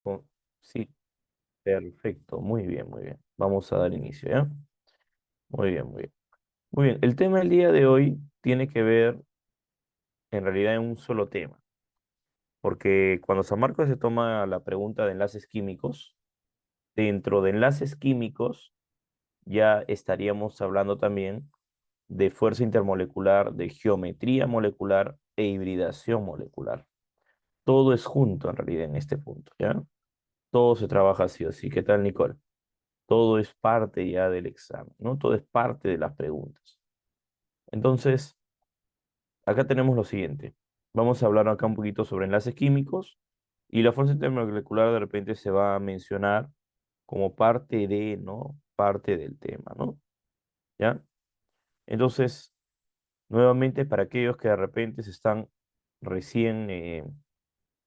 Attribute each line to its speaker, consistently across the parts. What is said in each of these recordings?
Speaker 1: Con- Sí, perfecto, muy bien, muy bien. Vamos a dar inicio, ¿ya? Muy bien, muy bien. Muy bien, el tema del día de hoy tiene que ver en realidad en un solo tema, porque cuando San Marcos se toma la pregunta de enlaces químicos, dentro de enlaces químicos ya estaríamos hablando también de fuerza intermolecular, de geometría molecular e hibridación molecular. Todo es junto en realidad en este punto, ¿ya? Todo se trabaja así o sí. ¿Qué tal, Nicole? Todo es parte ya del examen, ¿no? Todo es parte de las preguntas. Entonces, acá tenemos lo siguiente. Vamos a hablar acá un poquito sobre enlaces químicos y la fuerza intermolecular de repente se va a mencionar como parte de, ¿no? Parte del tema, ¿no? ¿Ya? Entonces, nuevamente, para aquellos que de repente se están recién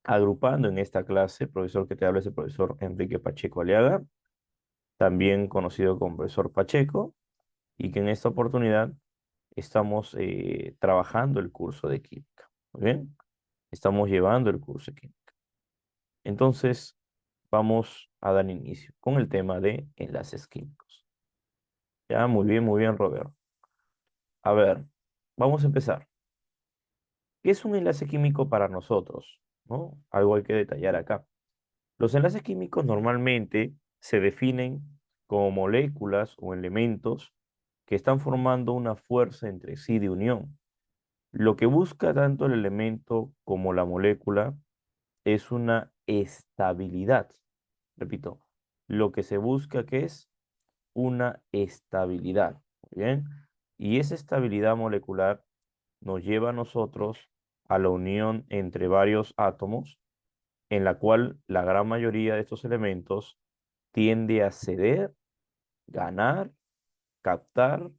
Speaker 1: agrupando en esta clase, el profesor que te habla es el profesor Enrique Pacheco Aliaga, también conocido como profesor Pacheco, y que en esta oportunidad estamos trabajando el curso de química. Muy bien, estamos llevando el curso de química. Entonces, vamos a dar inicio con el tema de enlaces químicos. Ya, muy bien, Robert. A ver, vamos a empezar. ¿Qué es un enlace químico para nosotros? ¿No? Algo hay que detallar acá. Los enlaces químicos normalmente se definen como moléculas o elementos que están formando una fuerza entre sí de unión. Lo que busca tanto el elemento como la molécula es una estabilidad. Repito, lo que se busca que es una estabilidad. Muy bien. Y esa estabilidad molecular nos lleva a nosotros a la unión entre varios átomos, en la cual la gran mayoría de estos elementos tiende a ceder, ganar, captar,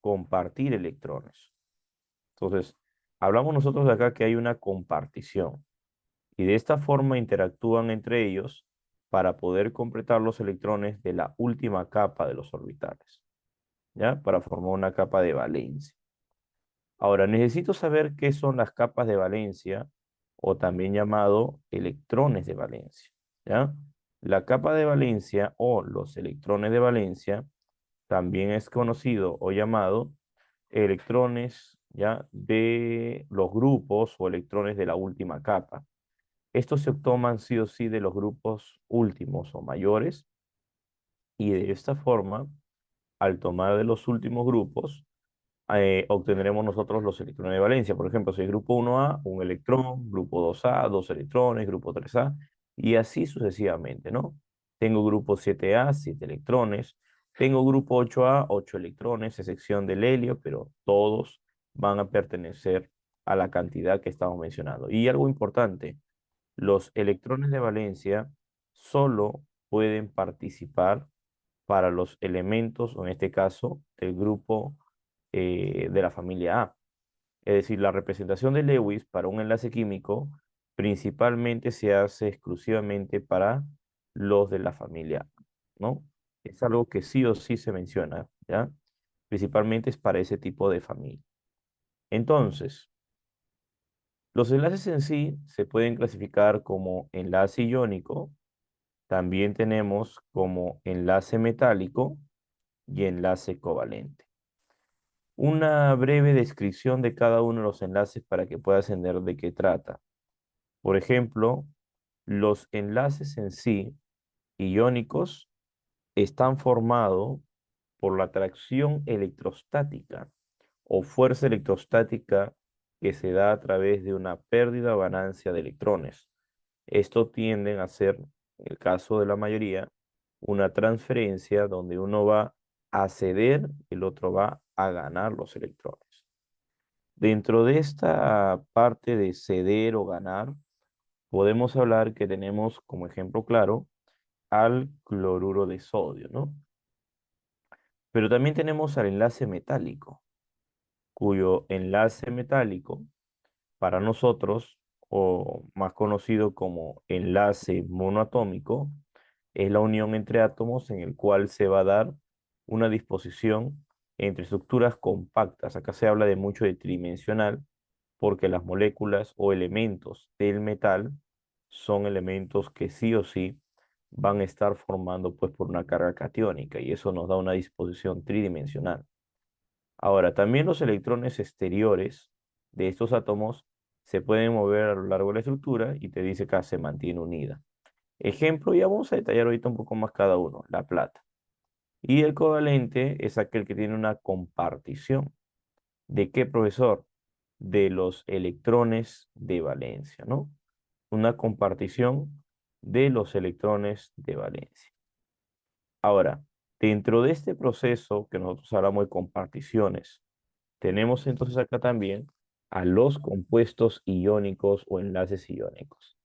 Speaker 1: compartir electrones. Entonces, hablamos nosotros de acá que hay una compartición y de esta forma interactúan entre ellos para poder completar los electrones de la última capa de los orbitales, ¿ya? Para formar una capa de valencia. Ahora, necesito saber qué son las capas de valencia o también llamado electrones de valencia, ¿ya? La capa de valencia o los electrones de valencia también es conocido o llamado electrones, ¿ya? De los grupos o electrones de la última capa. Estos se toman sí o sí de los grupos últimos o mayores y de esta forma, al tomar de los últimos grupos, obtendremos nosotros los electrones de valencia. Por ejemplo, si el grupo 1A, un electrón, grupo 2A, dos electrones, grupo 3A, y así sucesivamente, ¿no? Tengo grupo 7A, 7 electrones, tengo grupo 8A, 8 electrones, excepción del helio, pero todos van a pertenecer a la cantidad que estamos mencionando. Y algo importante, los electrones de valencia solo pueden participar para los elementos, o en este caso, del grupo de la familia A. Es decir, la representación de Lewis para un enlace químico principalmente se hace exclusivamente para los de la familia A, ¿no? Es algo que sí o sí se menciona, ¿ya? Principalmente es para ese tipo de familia. Entonces, los enlaces en sí se pueden clasificar como enlace iónico, también tenemos como enlace metálico y enlace covalente. Una breve descripción de cada uno de los enlaces para que puedas entender de qué trata. Por ejemplo, los enlaces en sí, iónicos, están formados por la atracción electrostática o fuerza electrostática que se da a través de una pérdida o ganancia de electrones. Esto tienden a ser, en el caso de la mayoría, una transferencia donde uno va a ceder, el otro va a ganar los electrones. Dentro de esta parte de ceder o ganar, podemos hablar que tenemos como ejemplo claro al cloruro de sodio, ¿no? Pero también tenemos al enlace metálico, cuyo enlace metálico para nosotros, o más conocido como enlace monoatómico, es la unión entre átomos en el cual se va a dar una disposición entre estructuras compactas. Acá se habla de mucho de tridimensional porque las moléculas o elementos del metal son elementos que sí o sí van a estar formando pues por una carga catiónica y eso nos da una disposición tridimensional. Ahora, también los electrones exteriores de estos átomos se pueden mover a lo largo de la estructura y te dice que se mantiene unida. Ejemplo, ya vamos a detallar ahorita un poco más cada uno, la plata. Y el covalente es aquel que tiene una compartición. ¿De qué, profesor? De los electrones de valencia, ¿no? Una compartición de los electrones de valencia. Ahora, dentro de este proceso que nosotros hablamos de comparticiones, tenemos entonces acá también a los compuestos iónicos o enlaces iónicos.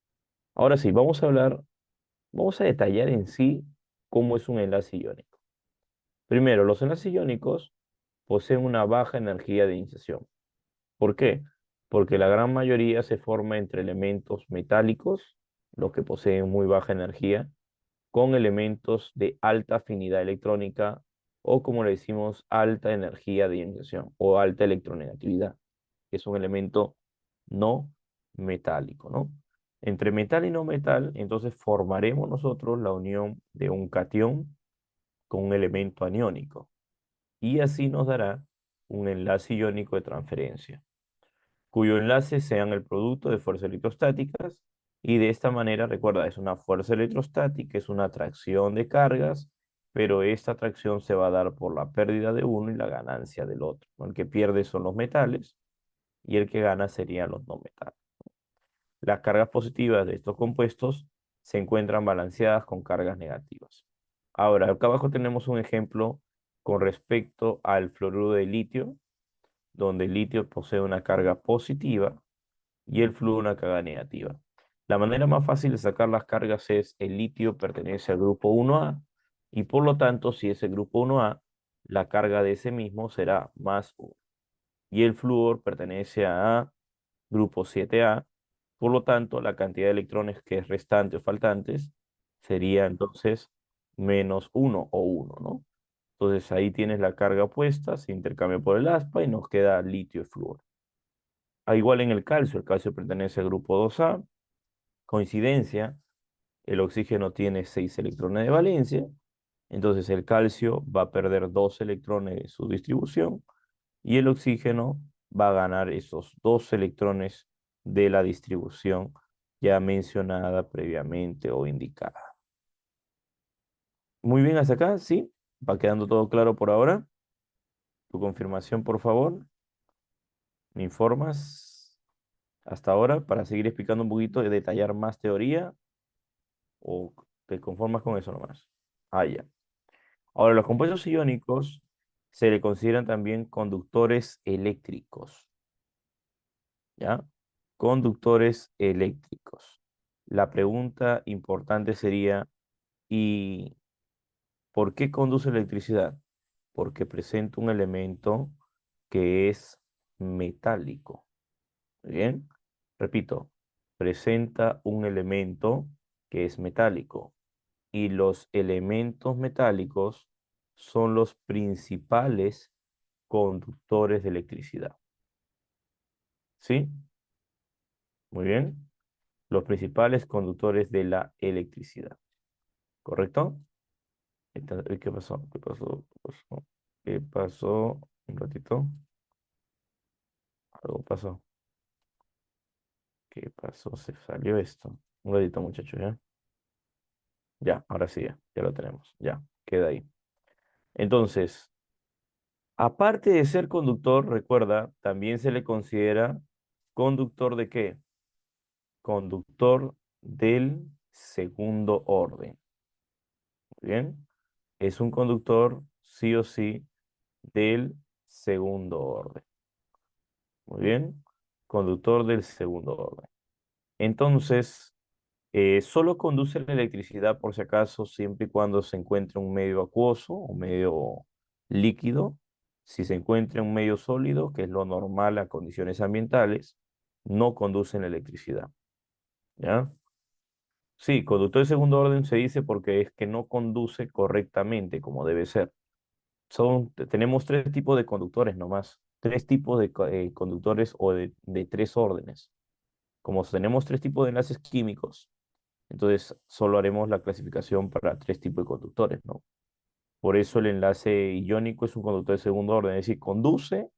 Speaker 1: Ahora sí, vamos a detallar en sí cómo es un enlace iónico. Primero, los enlaces iónicos poseen una baja energía de iniciación. ¿Por qué? Porque la gran mayoría se forma entre elementos metálicos, los que poseen muy baja energía, con elementos de alta afinidad electrónica o como le decimos, alta energía de ionización o alta electronegatividad, que es un elemento no metálico, ¿no? Entre metal y no metal, entonces formaremos nosotros la unión de un catión con un elemento aniónico y así nos dará un enlace iónico de transferencia cuyo enlace sean el producto de fuerzas electrostáticas y de esta manera, recuerda, es una fuerza electrostática, es una atracción de cargas, pero esta atracción se va a dar por la pérdida de uno y la ganancia del otro, ¿no? El que pierde son los metales y el que gana serían los no metales. Las cargas positivas de estos compuestos se encuentran balanceadas con cargas negativas. Ahora, acá abajo tenemos un ejemplo con respecto al fluoruro de litio, donde el litio posee una carga positiva y el flúor una carga negativa. La manera más fácil de sacar las cargas es el litio pertenece al grupo 1A y por lo tanto, si es el grupo 1A, la carga de ese mismo será más 1. Y el flúor pertenece a grupo 7A, por lo tanto, la cantidad de electrones que es restante o faltantes sería entonces menos 1 o 1, ¿no? Entonces ahí tienes la carga opuesta, se intercambia por el aspa y nos queda litio y flúor. Igual en el calcio pertenece al grupo 2A. Coincidencia, el oxígeno tiene 6 electrones de valencia, entonces el calcio va a perder 2 electrones de su distribución y el oxígeno va a ganar esos 2 electrones de la distribución ya mencionada previamente o indicada. Muy bien, hasta acá, ¿sí? ¿Va quedando todo claro por ahora? Tu confirmación, por favor. ¿Me informas hasta ahora para seguir explicando un poquito y detallar más teoría? ¿O te conformas con eso nomás? Ah, ya. Ahora, los compuestos iónicos se le consideran también conductores eléctricos, ¿ya? Conductores eléctricos. La pregunta importante sería, ¿y por qué conduce electricidad? Porque presenta un elemento que es metálico. ¿Bien? Repito, presenta un elemento que es metálico. Y los elementos metálicos son los principales conductores de electricidad. ¿Sí? Muy bien. Los principales conductores de la electricidad. ¿Correcto? ¿Qué pasó? ¿Qué pasó? ¿Qué pasó? ¿Qué pasó? Un ratito. Algo pasó. ¿Qué pasó? Se salió esto. Un ratito, muchachos, ¿ya? Ya, ahora sí, ya lo tenemos. Ya, queda ahí. Entonces, aparte de ser conductor, recuerda, también se le considera conductor de qué? Conductor del segundo orden. Muy bien. Es un conductor sí o sí del segundo orden. Muy bien. Conductor del segundo orden. Entonces, solo conduce la electricidad por si acaso, siempre y cuando se encuentre un medio acuoso o medio líquido. Si se encuentra un medio sólido, que es lo normal a condiciones ambientales, no conducen electricidad. ¿Ya? Sí, conductor de segundo orden se dice porque es que no conduce correctamente como debe ser. Tenemos tres tipos de conductores nomás, tres tipos de conductores o de tres órdenes. Como tenemos tres tipos de enlaces químicos, Entonces, solo haremos la clasificación para tres tipos de conductores, ¿no? Por eso el enlace iónico es un conductor de segundo orden, es decir, conduce,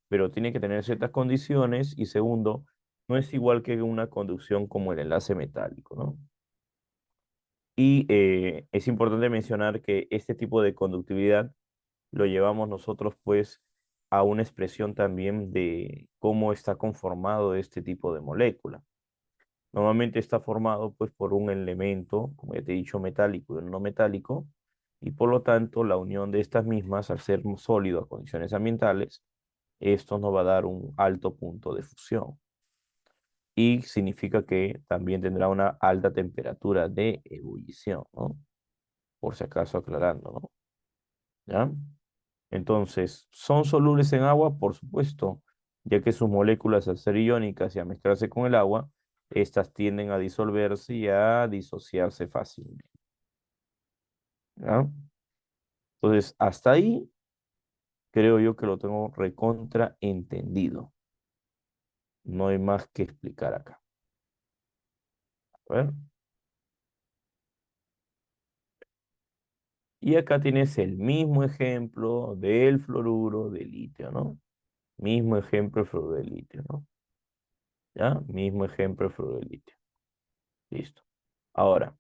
Speaker 1: pero tiene que tener ciertas condiciones y segundo, no es igual que una conducción como el enlace metálico, ¿no? Y es importante mencionar que este tipo de conductividad lo llevamos nosotros pues a una expresión también de cómo está conformado este tipo de molécula. Normalmente está formado pues por un elemento, como ya te he dicho, metálico y no metálico, y por lo tanto la unión de estas mismas, al ser sólido a condiciones ambientales, esto nos va a dar un alto punto de fusión. Y significa que también tendrá una alta temperatura de ebullición, ¿no? Por si acaso aclarando, ¿no? ¿Ya? Entonces, ¿son solubles en agua? Por supuesto, ya que sus moléculas al ser iónicas y a mezclarse con el agua, estas tienden a disolverse y a disociarse fácilmente. ¿Ya? Entonces, hasta ahí creo yo que lo tengo recontra entendido. No hay más que explicar acá. A ver. Y acá tienes el mismo ejemplo del fluoruro de litio, ¿no? Mismo ejemplo de fluoruro de litio, ¿no? ¿Ya? Mismo ejemplo de fluoruro de litio. Listo. Ahora,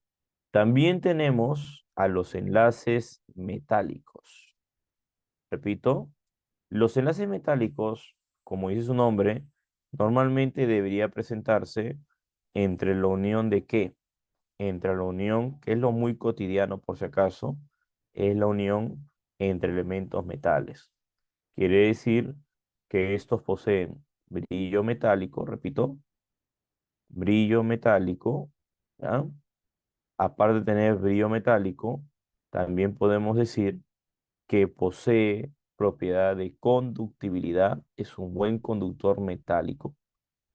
Speaker 1: también tenemos a los enlaces metálicos. Repito, los enlaces metálicos, como dice su nombre, normalmente debería presentarse entre la unión de ¿qué? Entre la unión, que es lo muy cotidiano por si acaso, es la unión entre elementos metales. Quiere decir que estos poseen brillo metálico, repito, brillo metálico, ¿ya? Aparte de tener brillo metálico, también podemos decir que posee propiedad de conductibilidad, es un buen conductor metálico,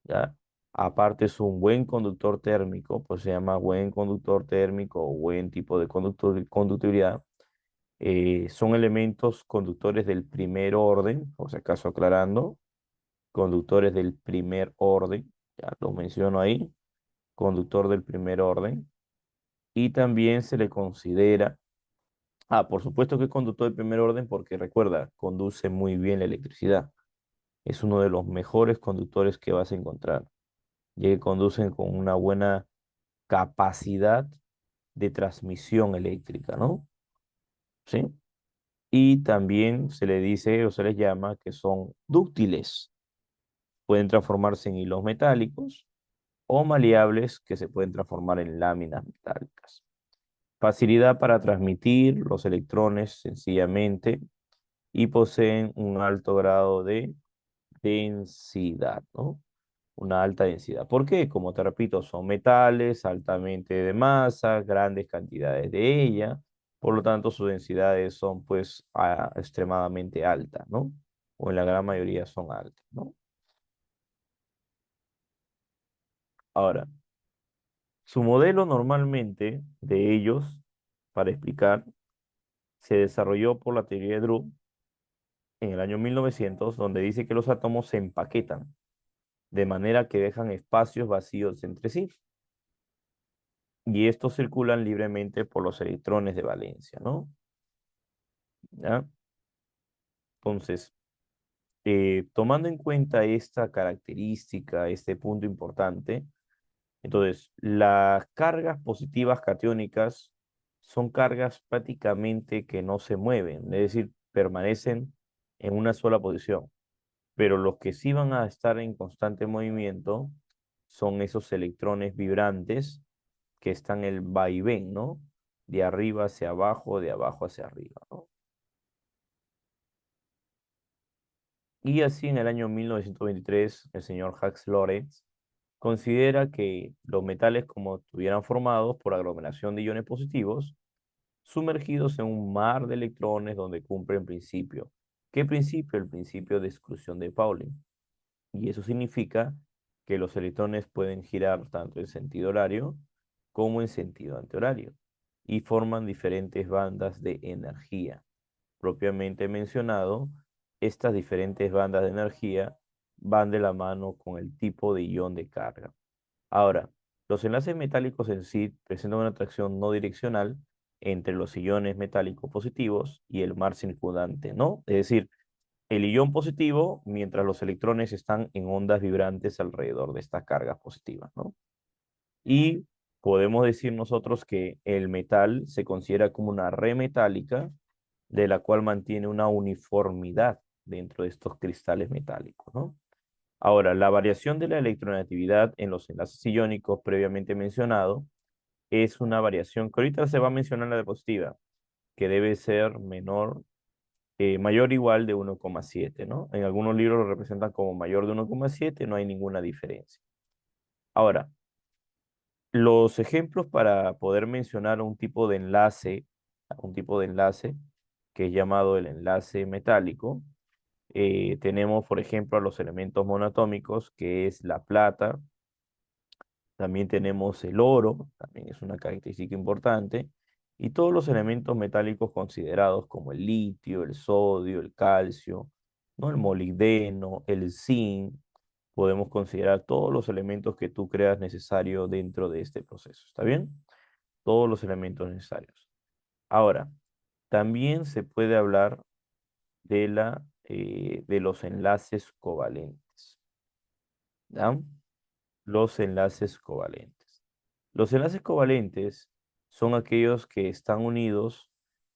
Speaker 1: ¿ya? Aparte es un buen conductor térmico, pues se llama buen conductor térmico o buen tipo de conductibilidad. Son elementos conductores del primer orden, por si acaso aclarando, conductores del primer orden, ya lo menciono ahí, conductor del primer orden. Y también se le considera, por supuesto que es conductor de primer orden porque recuerda, conduce muy bien la electricidad. Es uno de los mejores conductores que vas a encontrar, ya que conducen con una buena capacidad de transmisión eléctrica, ¿no? ¿Sí? Y también se le dice o se les llama que son dúctiles. Pueden transformarse en hilos metálicos o maleables que se pueden transformar en láminas metálicas. Facilidad para transmitir los electrones sencillamente y poseen un alto grado de densidad, ¿no? Una alta densidad. ¿Por qué? Como te repito, son metales altamente de masa, grandes cantidades de ella, por lo tanto sus densidades son pues extremadamente altas, ¿no? O en la gran mayoría son altas, ¿no? Ahora, su modelo normalmente de ellos, para explicar, se desarrolló por la teoría de Drude en el año 1900, donde dice que los átomos se empaquetan de manera que dejan espacios vacíos entre sí y estos circulan libremente por los electrones de valencia, ¿no? ¿Ya? Entonces, tomando en cuenta esta característica, este punto importante, entonces, las cargas positivas catiónicas son cargas prácticamente que no se mueven, es decir, permanecen en una sola posición. Pero los que sí van a estar en constante movimiento son esos electrones vibrantes que están en el vaivén, ¿no? De arriba hacia abajo, de abajo hacia arriba, ¿no? Y así en el año 1923, el señor Jacques Lorentz considera que los metales como estuvieran formados por aglomeración de iones positivos, sumergidos en un mar de electrones donde cumplen principio. ¿Qué principio? El principio de exclusión de Pauling. Y eso significa que los electrones pueden girar tanto en sentido horario como en sentido antihorario y forman diferentes bandas de energía. Propiamente mencionado, estas diferentes bandas de energía van de la mano con el tipo de ion de carga. Ahora, Los enlaces metálicos en sí presentan una atracción no direccional entre los iones metálicos positivos y el mar circundante, ¿no? Es decir, el ion positivo mientras los electrones están en ondas vibrantes alrededor de estas cargas positivas, ¿no? Y podemos decir nosotros que el metal se considera como una red metálica de la cual mantiene una uniformidad dentro de estos cristales metálicos, ¿no? Ahora, la variación de la electronegatividad en los enlaces iónicos previamente mencionado es una variación que ahorita se va a mencionar la diapositiva, que debe ser mayor o igual de 1,7, ¿no? En algunos libros lo representan como mayor de 1,7, no hay ninguna diferencia. Ahora, los ejemplos para poder mencionar un tipo de enlace que es llamado el enlace metálico, tenemos, por ejemplo, a los elementos monoatómicos, que es la plata. También tenemos el oro, también es una característica importante, y todos los elementos metálicos considerados como el litio, el sodio, el calcio, ¿no? El molibdeno, el zinc, podemos considerar todos los elementos que tú creas necesario dentro de este proceso, ¿está bien? Todos los elementos necesarios. Ahora, también se puede hablar de los enlaces covalentes, ¿ya? Los enlaces covalentes. Los enlaces covalentes son aquellos que están unidos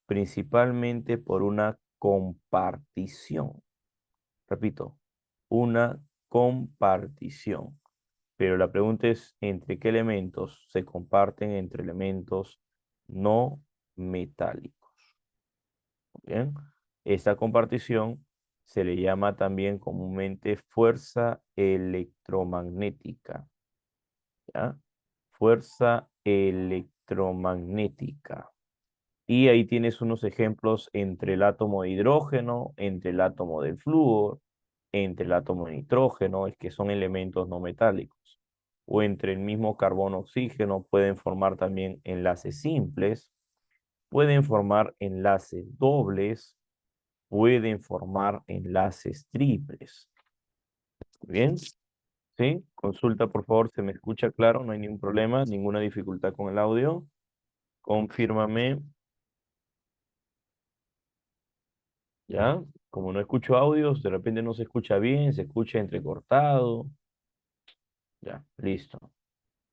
Speaker 1: principalmente por una compartición. Repito, una compartición. Pero la pregunta es, ¿entre qué elementos se comparten entre elementos no metálicos? Bien, esta compartición se le llama también comúnmente fuerza electromagnética. ¿Ya? Fuerza electromagnética. Y ahí tienes unos ejemplos entre el átomo de hidrógeno, entre el átomo de flúor, entre el átomo de nitrógeno, es que son elementos no metálicos. O entre el mismo carbono-oxígeno pueden formar también enlaces simples, pueden formar enlaces dobles, pueden formar enlaces triples. Bien, ¿sí? Consulta, por favor, se me escucha claro, no hay ningún problema, ninguna dificultad con el audio. Confírmame, ¿ya? Como no escucho audios, de repente no se escucha bien, se escucha entrecortado. Ya, listo.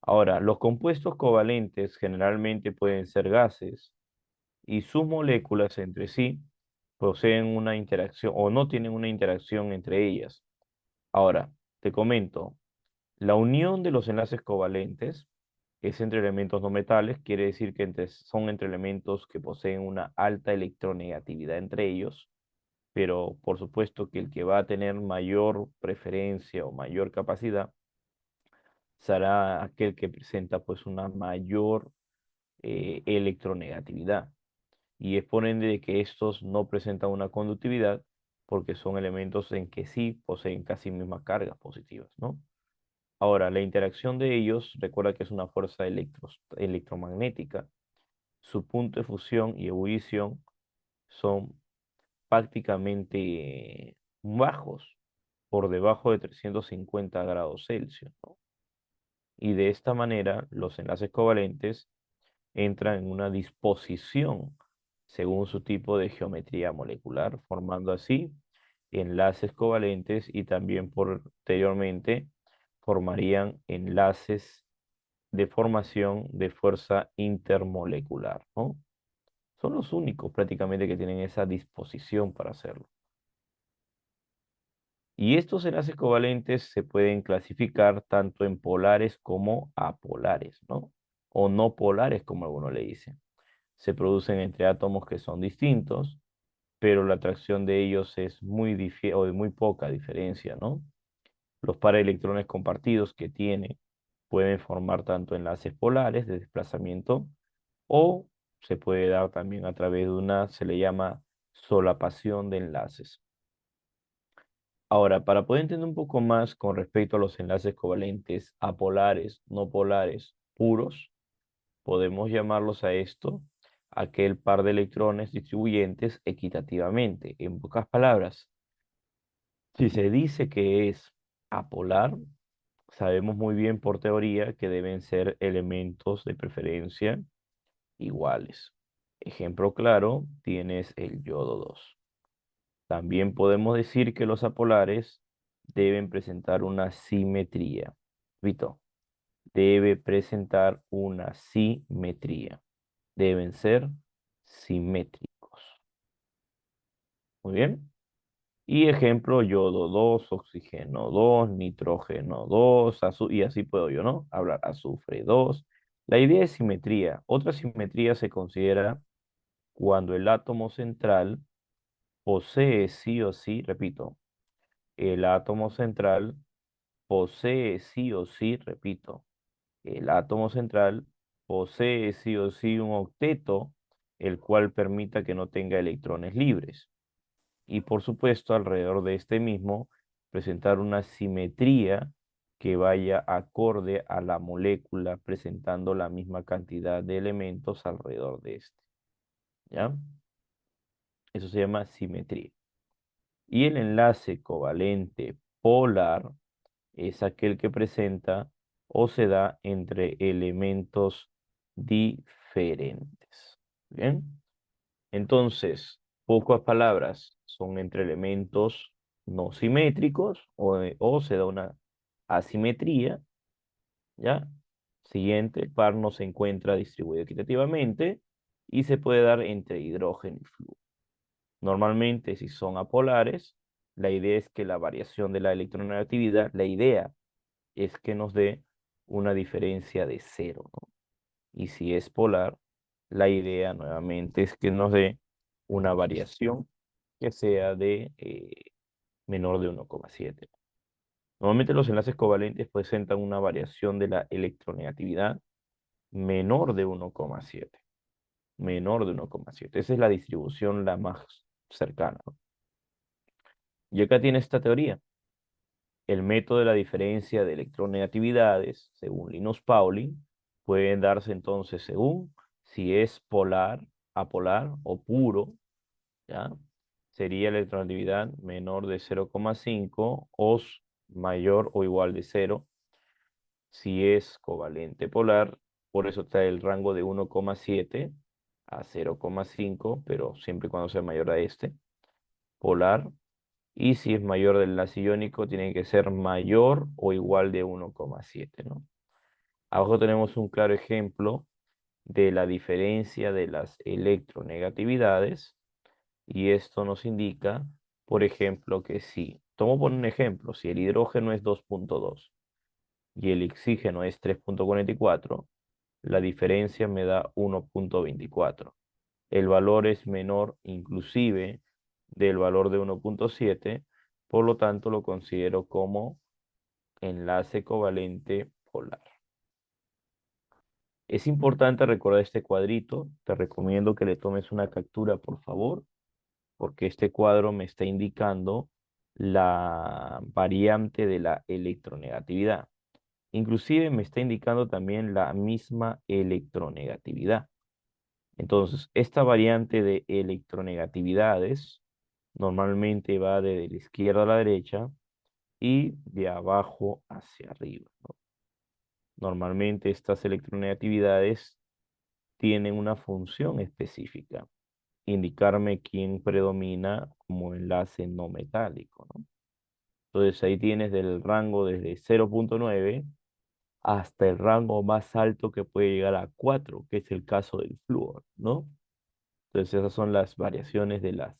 Speaker 1: Ahora, los compuestos covalentes generalmente pueden ser gases y sus moléculas entre sí poseen una interacción o no tienen una interacción entre ellas. Ahora, te comento, la unión de los enlaces covalentes es entre elementos no metales, quiere decir que son entre elementos que poseen una alta electronegatividad entre ellos, pero por supuesto que el que va a tener mayor preferencia o mayor capacidad será aquel que presenta pues una mayor electronegatividad. Y es por ende de que estos no presentan una conductividad porque son elementos en que sí poseen casi mismas cargas positivas, ¿no? Ahora, la interacción de ellos, recuerda que es una fuerza electromagnética. Su punto de fusión y ebullición son prácticamente bajos, por debajo de 350 grados Celsius, ¿no? Y de esta manera, los enlaces covalentes entran en una disposición según su tipo de geometría molecular, formando así enlaces covalentes y también posteriormente formarían enlaces de formación de fuerza intermolecular, ¿no? Son los únicos prácticamente que tienen esa disposición para hacerlo. Y estos enlaces covalentes se pueden clasificar tanto en polares como apolares, ¿no? O no polares, como algunos le dicen. Se producen entre átomos que son distintos, pero la atracción de ellos es o de muy poca diferencia, ¿no? Los pares de electrones compartidos que tiene pueden formar tanto enlaces polares de desplazamiento o se puede dar también a través de se le llama solapación de enlaces. Ahora, para poder entender un poco más con respecto a los enlaces covalentes apolares, no polares, puros, podemos llamarlos a esto aquel par de electrones distribuyentes equitativamente. En pocas palabras, si se dice que es apolar, sabemos muy bien por teoría que deben ser elementos de preferencia iguales. Ejemplo claro, tienes el yodo 2. También podemos decir que los apolares deben presentar una simetría. Repito, debe presentar una simetría. Deben ser simétricos. Muy bien. Y ejemplo, yodo 2, oxígeno 2, nitrógeno 2, y así puedo yo, ¿no? Hablar azufre 2. La idea es simetría. Otra simetría se considera cuando el átomo central posee sí o sí, repito, el átomo central posee sí o sí, repito, el átomo central posee sí o sí un octeto, el cual permita que no tenga electrones libres. Y por supuesto, alrededor de este mismo, presentar una simetría que vaya acorde a la molécula, presentando la misma cantidad de elementos alrededor de este. ¿Ya? Eso se llama simetría. Y el enlace covalente polar es aquel que presenta o se da entre elementos diferentes. ¿Bien? Entonces, pocas palabras son entre elementos no simétricos o se da una asimetría, ¿ya? Siguiente, el par no se encuentra distribuido equitativamente y se puede dar entre hidrógeno y flúor. Normalmente, si son apolares, la idea es que la variación de la electronegatividad, la idea es que nos dé una diferencia de cero, ¿no? Y si es polar, la idea nuevamente es que nos dé una variación que sea de menor de 1,7. Normalmente los enlaces covalentes presentan una variación de la electronegatividad menor de 1,7. Menor de 1,7. Esa es la distribución la más cercana, ¿no? Y acá tiene esta teoría. El método de la diferencia de electronegatividades, según Linus Pauling, puede darse entonces según si es polar, apolar o puro, ¿ya? Sería electronegatividad menor de 0,5 o mayor o igual de 0. Si es covalente polar, por eso está el rango de 1,7 a 0,5, pero siempre y cuando sea mayor a este. Polar. Y si es mayor del enlace iónico, tiene que ser mayor o igual de 1,7, ¿no? Abajo tenemos un claro ejemplo de la diferencia de las electronegatividades. Y esto nos indica, por ejemplo, que si, tomo por un ejemplo, si el hidrógeno es 2,2 y el oxígeno es 3,44, la diferencia me da 1,24. El valor es menor inclusive del valor de 1,7, por lo tanto lo considero como enlace covalente polar. Es importante recordar este cuadrito, te recomiendo que le tomes una captura por favor, porque este cuadro me está indicando la variante de la electronegatividad. Inclusive me está indicando también la misma electronegatividad. Entonces, esta variante de electronegatividades normalmente va de la izquierda a la derecha y de abajo hacia arriba, ¿no? Normalmente estas electronegatividades tienen una función específica, indicarme quién predomina como enlace no metálico, ¿no? Entonces ahí tienes del rango desde 0,9 hasta el rango más alto que puede llegar a 4, que es el caso del flúor, ¿no? Entonces esas son las variaciones de las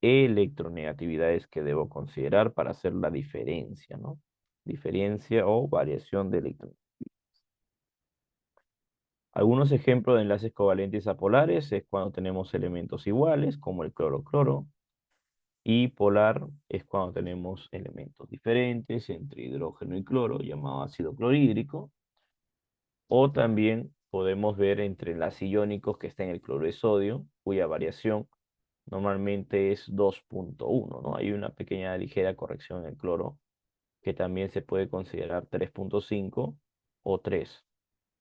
Speaker 1: electronegatividades que debo considerar para hacer la diferencia, ¿no? Diferencia o variación de electrones. Algunos ejemplos de enlaces covalentes apolares es cuando tenemos elementos iguales, como el cloro-cloro, y polar es cuando tenemos elementos diferentes entre hidrógeno y cloro, llamado ácido clorhídrico, o también podemos ver entre enlaces iónicos que está en el cloro de sodio, cuya variación normalmente es 2,1, ¿no? Hay una pequeña ligera corrección en el cloro, que también se puede considerar 3,5 o 3.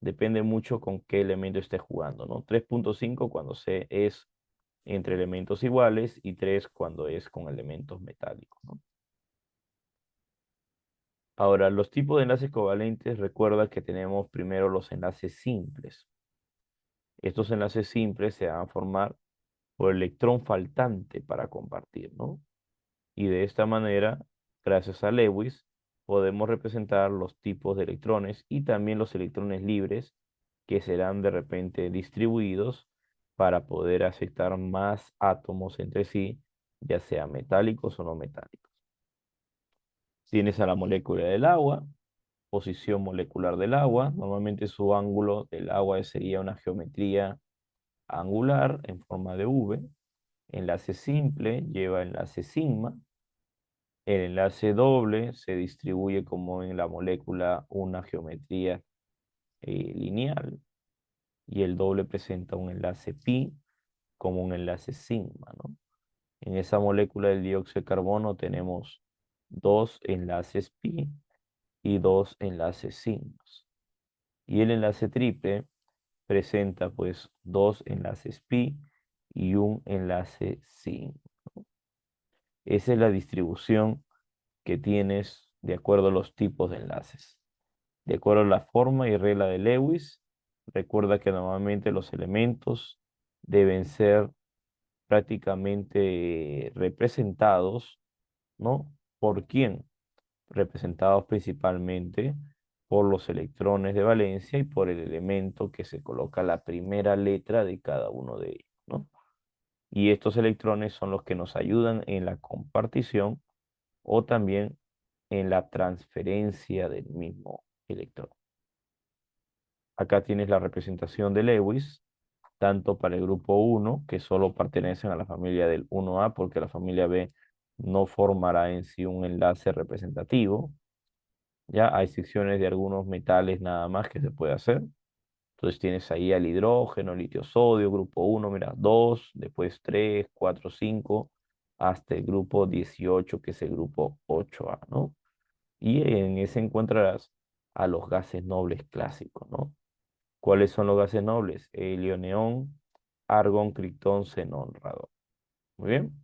Speaker 1: Depende mucho con qué elemento esté jugando, ¿no? 3,5 cuando es entre elementos iguales y 3 cuando es con elementos metálicos, ¿no? Ahora, los tipos de enlaces covalentes, recuerda que tenemos primero los enlaces simples. Estos enlaces simples se van a formar por electrón faltante para compartir, ¿no? Y de esta manera, gracias a Lewis, podemos representar los tipos de electrones y también los electrones libres que serán de repente distribuidos para poder aceptar más átomos entre sí, ya sean metálicos o no metálicos. Tienes a la molécula del agua, posición molecular del agua. Normalmente su ángulo del agua sería una geometría angular en forma de V. Enlace simple lleva enlace sigma. El enlace doble se distribuye como en la molécula una geometría lineal y el doble presenta un enlace pi como un enlace sigma, ¿no? En esa molécula del dióxido de carbono tenemos dos enlaces pi y dos enlaces sigmas. Y el enlace triple presenta pues dos enlaces pi y un enlace sigma. Esa es la distribución que tienes de acuerdo a los tipos de enlaces. De acuerdo a la forma y regla de Lewis, recuerda que normalmente los elementos deben ser prácticamente representados, ¿no? ¿Por quién? Representados principalmente por los electrones de valencia y por el elemento que se coloca la primera letra de cada uno de ellos, ¿no? Y estos electrones son los que nos ayudan en la compartición o también en la transferencia del mismo electrón. Acá tienes la representación de Lewis, tanto para el grupo 1, que solo pertenecen a la familia del 1A, porque la familia B no formará en sí un enlace representativo. Ya hay secciones de algunos metales nada más que se puede hacer. Entonces tienes ahí al hidrógeno, litio, sodio, grupo 1, mira, 2, después 3, 4, 5, hasta el grupo 18, que es el grupo 8A, ¿no? Y en ese encontrarás a los gases nobles clásicos, ¿no? ¿Cuáles son los gases nobles? Helio, neón, argón, criptón, xenón, radón. Muy bien.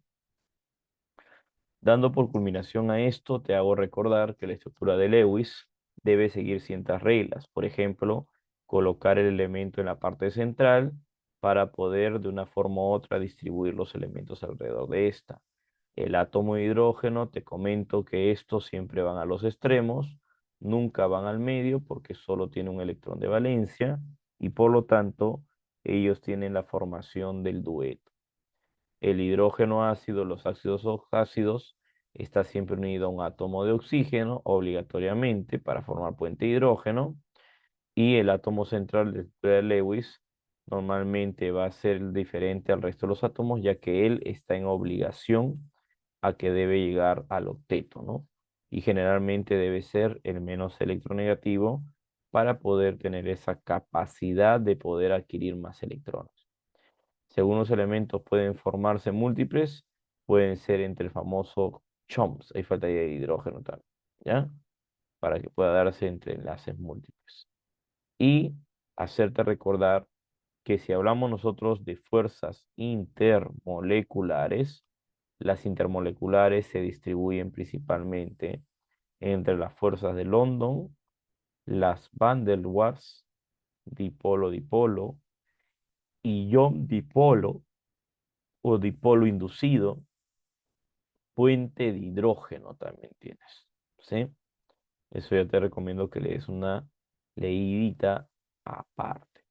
Speaker 1: Dando por culminación a esto, te hago recordar que la estructura de Lewis debe seguir ciertas reglas. Por ejemplo, colocar el elemento en la parte central para poder de una forma u otra distribuir los elementos alrededor de esta. El átomo de hidrógeno, te comento que estos siempre van a los extremos, nunca van al medio porque solo tiene un electrón de valencia y por lo tanto ellos tienen la formación del dueto. El hidrógeno ácido, los ácidos ácidos, está siempre unido a un átomo de oxígeno obligatoriamente para formar puente de hidrógeno y el átomo central de Lewis normalmente va a ser diferente al resto de los átomos ya que él está en obligación a que debe llegar al octeto, ¿no? Y generalmente debe ser el menos electronegativo para poder tener esa capacidad de poder adquirir más electrones. Si algunos elementos pueden formarse múltiples, pueden ser entre el famoso CHOMS, ahí falta de hidrógeno también, ¿ya? Para que pueda darse entre enlaces múltiples. Y hacerte recordar que si hablamos nosotros de fuerzas intermoleculares, las intermoleculares se distribuyen principalmente entre las fuerzas de London, las Van der Waals, dipolo-dipolo, ion-dipolo o dipolo inducido, puente de hidrógeno también tienes, ¿sí? Eso ya te recomiendo que le des una leidita aparte.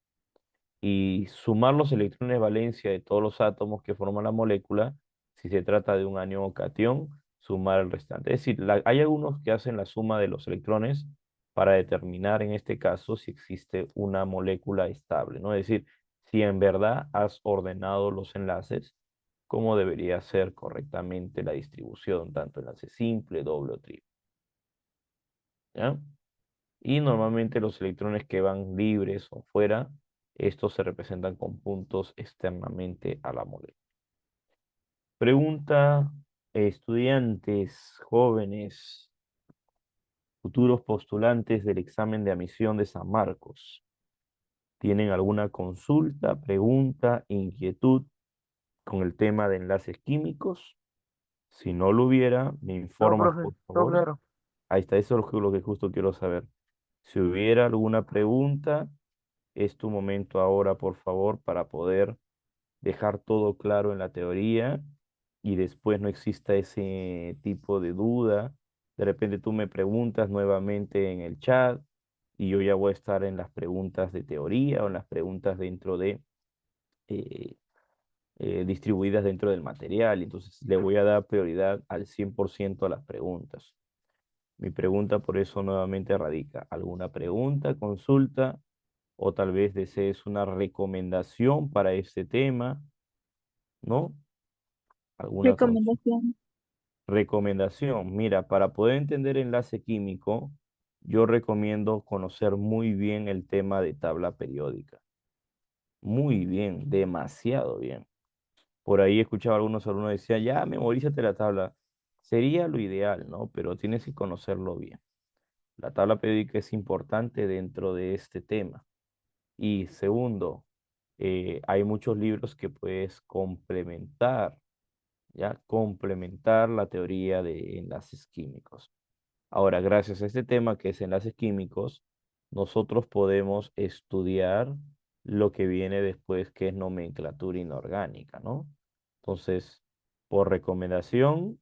Speaker 1: Y sumar los electrones de valencia de todos los átomos que forman la molécula, si se trata de un anión o cation, sumar el restante. Es decir, hay algunos que hacen la suma de los electrones para determinar en este caso si existe una molécula estable, ¿no? Es decir, si en verdad has ordenado los enlaces, como debería ser correctamente la distribución, tanto enlace simple, doble o triple, ¿ya? Y normalmente los electrones que van libres o fuera, estos se representan con puntos externamente a la molécula. Pregunta, estudiantes, jóvenes, futuros postulantes del examen de admisión de San Marcos. ¿Tienen alguna consulta, pregunta, inquietud con el tema de enlaces químicos? Si no lo hubiera, me
Speaker 2: No,
Speaker 1: informas,
Speaker 2: profe,
Speaker 1: por
Speaker 2: todo
Speaker 1: favor.
Speaker 2: claro.
Speaker 1: Ahí está, eso es lo que justo quiero saber. Si hubiera alguna pregunta, es tu momento ahora, por favor, para poder dejar todo claro en la teoría y después no exista ese tipo de duda. De repente tú me preguntas nuevamente en el chat y yo ya voy a estar en las preguntas de teoría o en las preguntas dentro de eh, distribuidas dentro del material. Entonces le voy a dar prioridad al 100% a las preguntas. Mi pregunta por eso nuevamente radica, ¿alguna pregunta, consulta o tal vez desees una recomendación para este tema? ¿No? ¿Alguna consulta?
Speaker 2: Recomendación.
Speaker 1: Recomendación, mira, para poder entender enlace químico, yo recomiendo conocer muy bien el tema de tabla periódica. Muy bien, demasiado bien. Por ahí escuchaba a algunos alumnos decían, ya, memorízate la tabla. Sería lo ideal, ¿no? Pero tienes que conocerlo bien. La tabla periódica es importante dentro de este tema. Y segundo, hay muchos libros que puedes complementar, ¿ya? Complementar la teoría de enlaces químicos. Ahora, gracias a este tema que es enlaces químicos, nosotros podemos estudiar lo que viene después, que es nomenclatura inorgánica, ¿no? Entonces, por recomendación,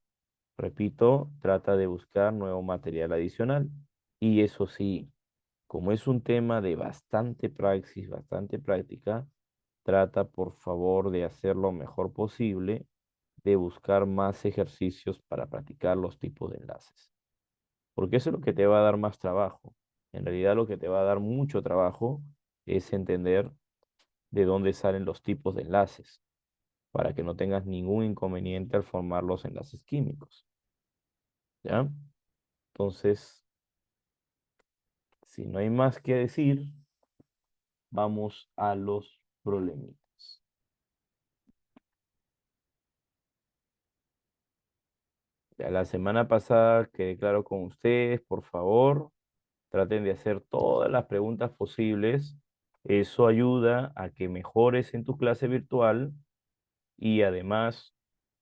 Speaker 1: repito, trata de buscar nuevo material adicional. Y eso sí, como es un tema de bastante praxis, bastante práctica, trata por favor de hacer lo mejor posible, de buscar más ejercicios para practicar los tipos de enlaces. Porque eso es lo que te va a dar más trabajo. En realidad lo que te va a dar mucho trabajo es entender de dónde salen los tipos de enlaces, para que no tengas ningún inconveniente al formar los enlaces químicos. ¿Ya? Entonces, si no hay más que decir, vamos a los problemitas. Ya la semana pasada quedé claro con ustedes, por favor, traten de hacer todas las preguntas posibles. Eso ayuda a que mejores en tu clase virtual y además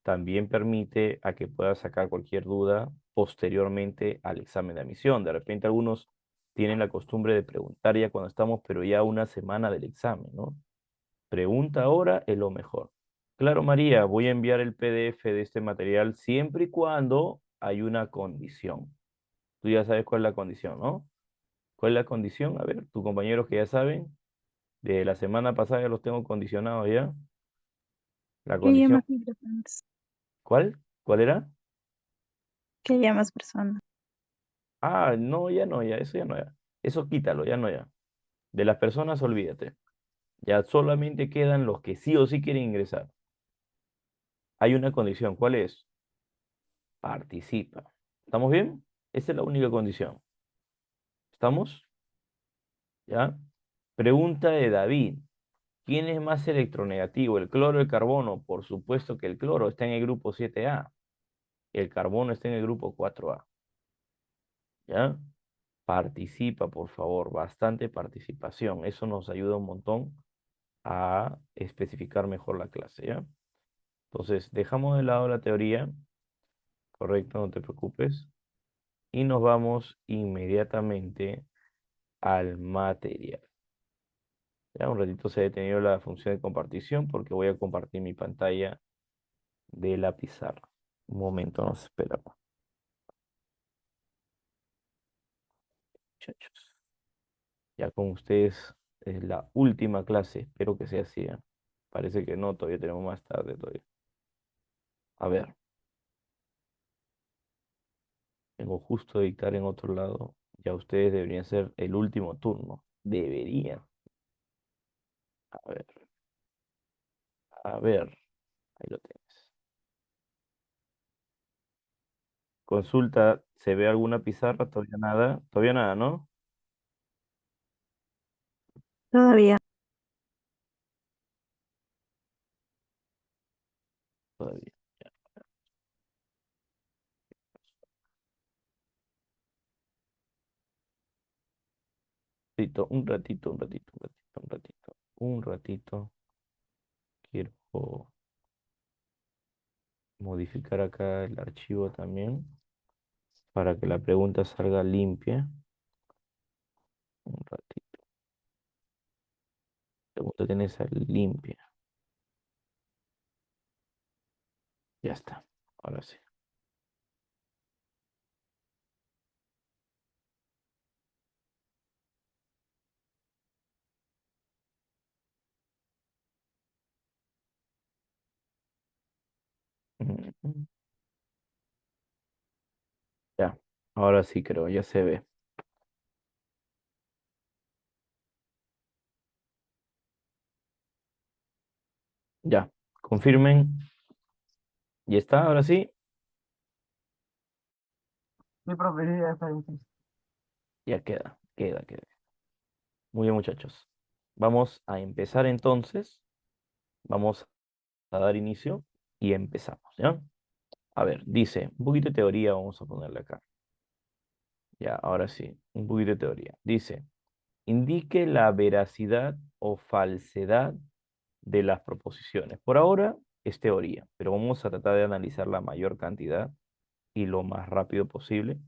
Speaker 1: también permite a que puedas sacar cualquier duda posteriormente al examen de admisión. De repente algunos tienen la costumbre de preguntar ya cuando estamos, pero ya una semana del examen, ¿no? Pregunta ahora es lo mejor. Claro, María, voy a enviar el PDF de este material siempre y cuando hay una condición. Tú ya sabes cuál es la condición, ¿no? ¿Cuál es la condición? A ver, tus compañeros que ya saben, de la semana pasada ya los tengo condicionados ya. La
Speaker 2: Que haya
Speaker 1: condición,
Speaker 2: más personas.
Speaker 1: ¿cuál? ¿Cuál era?
Speaker 2: Que haya más personas.
Speaker 1: Ah, no, ya no, ya, eso ya no, ya. Eso quítalo, ya no, ya. De las personas, olvídate. Ya solamente quedan los que sí o sí quieren ingresar. Hay una condición, ¿cuál es? Participa. ¿Estamos bien? Esa es la única condición. ¿Estamos? ¿Ya? Pregunta de David. ¿Quién es más electronegativo, el cloro o el carbono? Por supuesto que el cloro está en el grupo 7A. El carbono está en el grupo 4A. ¿Ya? Participa, por favor. Bastante participación. Eso nos ayuda un montón a especificar mejor la clase, ¿ya? Entonces, dejamos de lado la teoría, correcto, no te preocupes, y nos vamos inmediatamente al material. Ya un ratito se ha detenido la función de compartición porque voy a compartir mi pantalla de la pizarra. Un momento, nos esperamos, muchachos. Ya con ustedes es la última clase, espero que sea así, ¿eh? Parece que no, todavía tenemos más tarde todavía. A ver, tengo justo de dictar en otro lado. Ya ustedes deberían ser el último turno. Deberían. A ver, a ver. Ahí lo tienes. Consulta, ¿se ve alguna pizarra? Todavía nada. Todavía nada, ¿no?
Speaker 2: Todavía.
Speaker 1: Todavía. Ya. Un ratito, un ratito, un ratito, un ratito. Un ratito. Quiero modificar acá el archivo también. para que la pregunta salga limpia. Un ratito. La pregunta tiene que salir limpia. Ya está. Ahora sí. Mm, Ya. Ahora sí creo, ya se ve. Ya. Confirmen. ¿Ya está? Ahora sí.
Speaker 3: Mi preferida está difícil.
Speaker 1: Ya queda. Queda. Muy bien, muchachos. Vamos a empezar entonces. Vamos a dar inicio y empezamos, ¿ya? A ver, dice, un poquito de teoría vamos a ponerle acá. Ya, ahora sí, un poquito de teoría. Dice, indique la veracidad o falsedad de las proposiciones. Por ahora es teoría, pero vamos a tratar de analizar la mayor cantidad y lo más rápido posible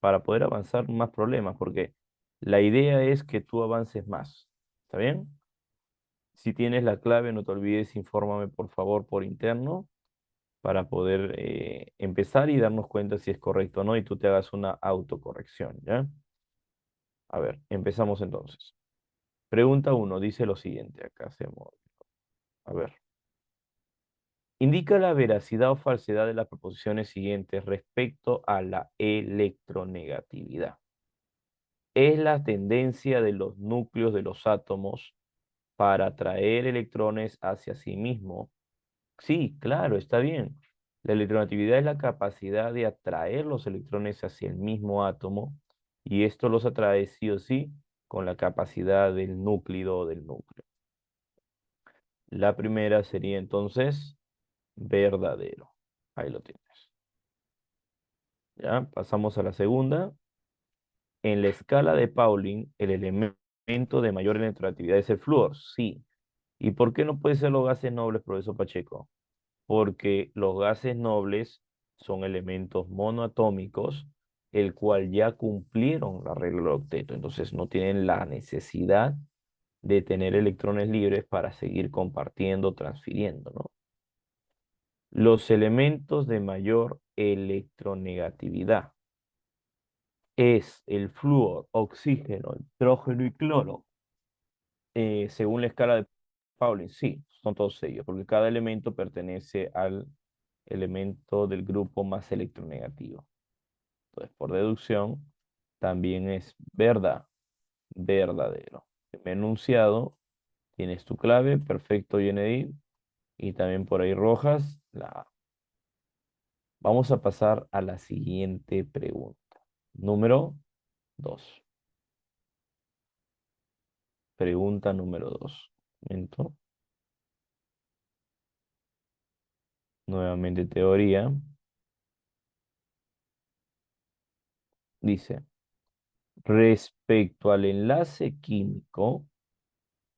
Speaker 1: para poder avanzar más problemas, porque la idea es que tú avances más. ¿Está bien? Si tienes la clave, no te olvides, infórmame por favor por interno para poder empezar y darnos cuenta si es correcto o no y tú te hagas una autocorrección, ¿ya? A ver, empezamos entonces. Pregunta uno dice lo siguiente, acá hacemos, a ver. Indica la veracidad o falsedad de las proposiciones siguientes respecto a la electronegatividad. Es la tendencia de los núcleos de los átomos para atraer electrones hacia sí mismo. Sí, claro, está bien. La electronegatividad es la capacidad de atraer los electrones hacia el mismo átomo y esto los atrae sí o sí con la capacidad del núclido o del núcleo. La primera sería entonces verdadero. Ahí lo tienes. Ya, pasamos a la segunda. En la escala de Pauling, el elemento de mayor electronegatividad es el flúor. Sí. ¿Y por qué no puede ser los gases nobles, profesor Pacheco? Porque los gases nobles son elementos monoatómicos, el cual ya cumplieron la regla del octeto, entonces no tienen la necesidad de tener electrones libres para seguir compartiendo, transfiriendo, ¿no? Los elementos de mayor electronegatividad es el flúor, oxígeno, hidrógeno y cloro, según la escala de Pauling. Sí, son todos ellos, porque cada elemento pertenece al elemento del grupo más electronegativo. Entonces, por deducción, también es verdadero. Enunciado, tienes tu clave, perfecto, Yenedit, y también por ahí rojas, la A. Vamos a pasar a la siguiente pregunta. Número 2. Pregunta número 2. Momento. Nuevamente teoría. Dice, respecto al enlace químico,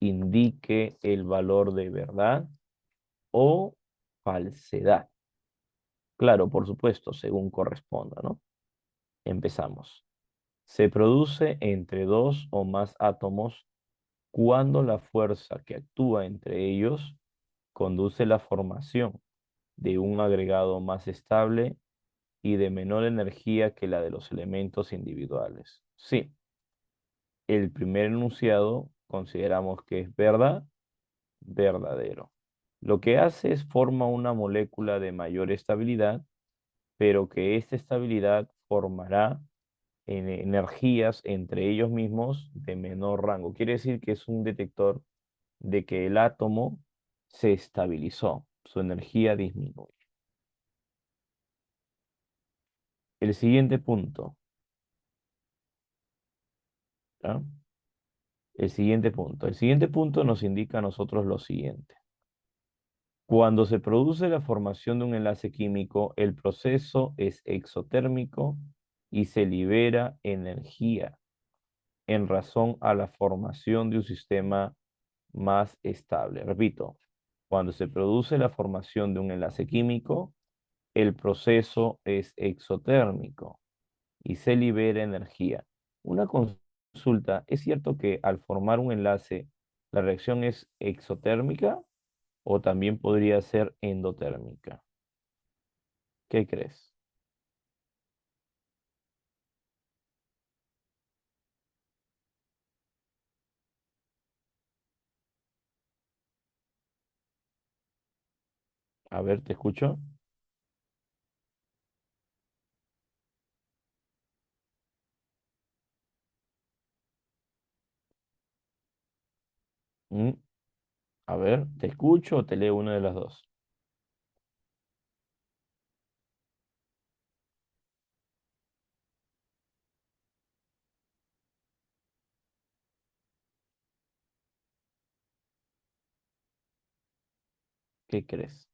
Speaker 1: indique el valor de verdad o falsedad. Claro, por supuesto, según corresponda, ¿no? Empezamos. Se produce entre dos o más átomos cuando la fuerza que actúa entre ellos conduce la formación de un agregado más estable y de menor energía que la de los elementos individuales. Sí, el primer enunciado consideramos que es verdadero. Lo que hace es forma una molécula de mayor estabilidad, pero que esta estabilidad formará energías entre ellos mismos de menor rango. Quiere decir que es un detector de que el átomo se estabilizó, su energía disminuye. El siguiente punto, ¿ya? El siguiente punto nos indica a nosotros lo siguiente. Cuando se produce la formación de un enlace químico, el proceso es exotérmico y se libera energía en razón a la formación de un sistema más estable. Repito, cuando se produce la formación de un enlace químico, el proceso es exotérmico y se libera energía. Una consulta, ¿es cierto que al formar un enlace la reacción es exotérmica o también podría ser endotérmica? ¿Qué crees? A ver, te escucho. Mm, A ver, te escucho o te leo una de las dos. ¿Qué crees?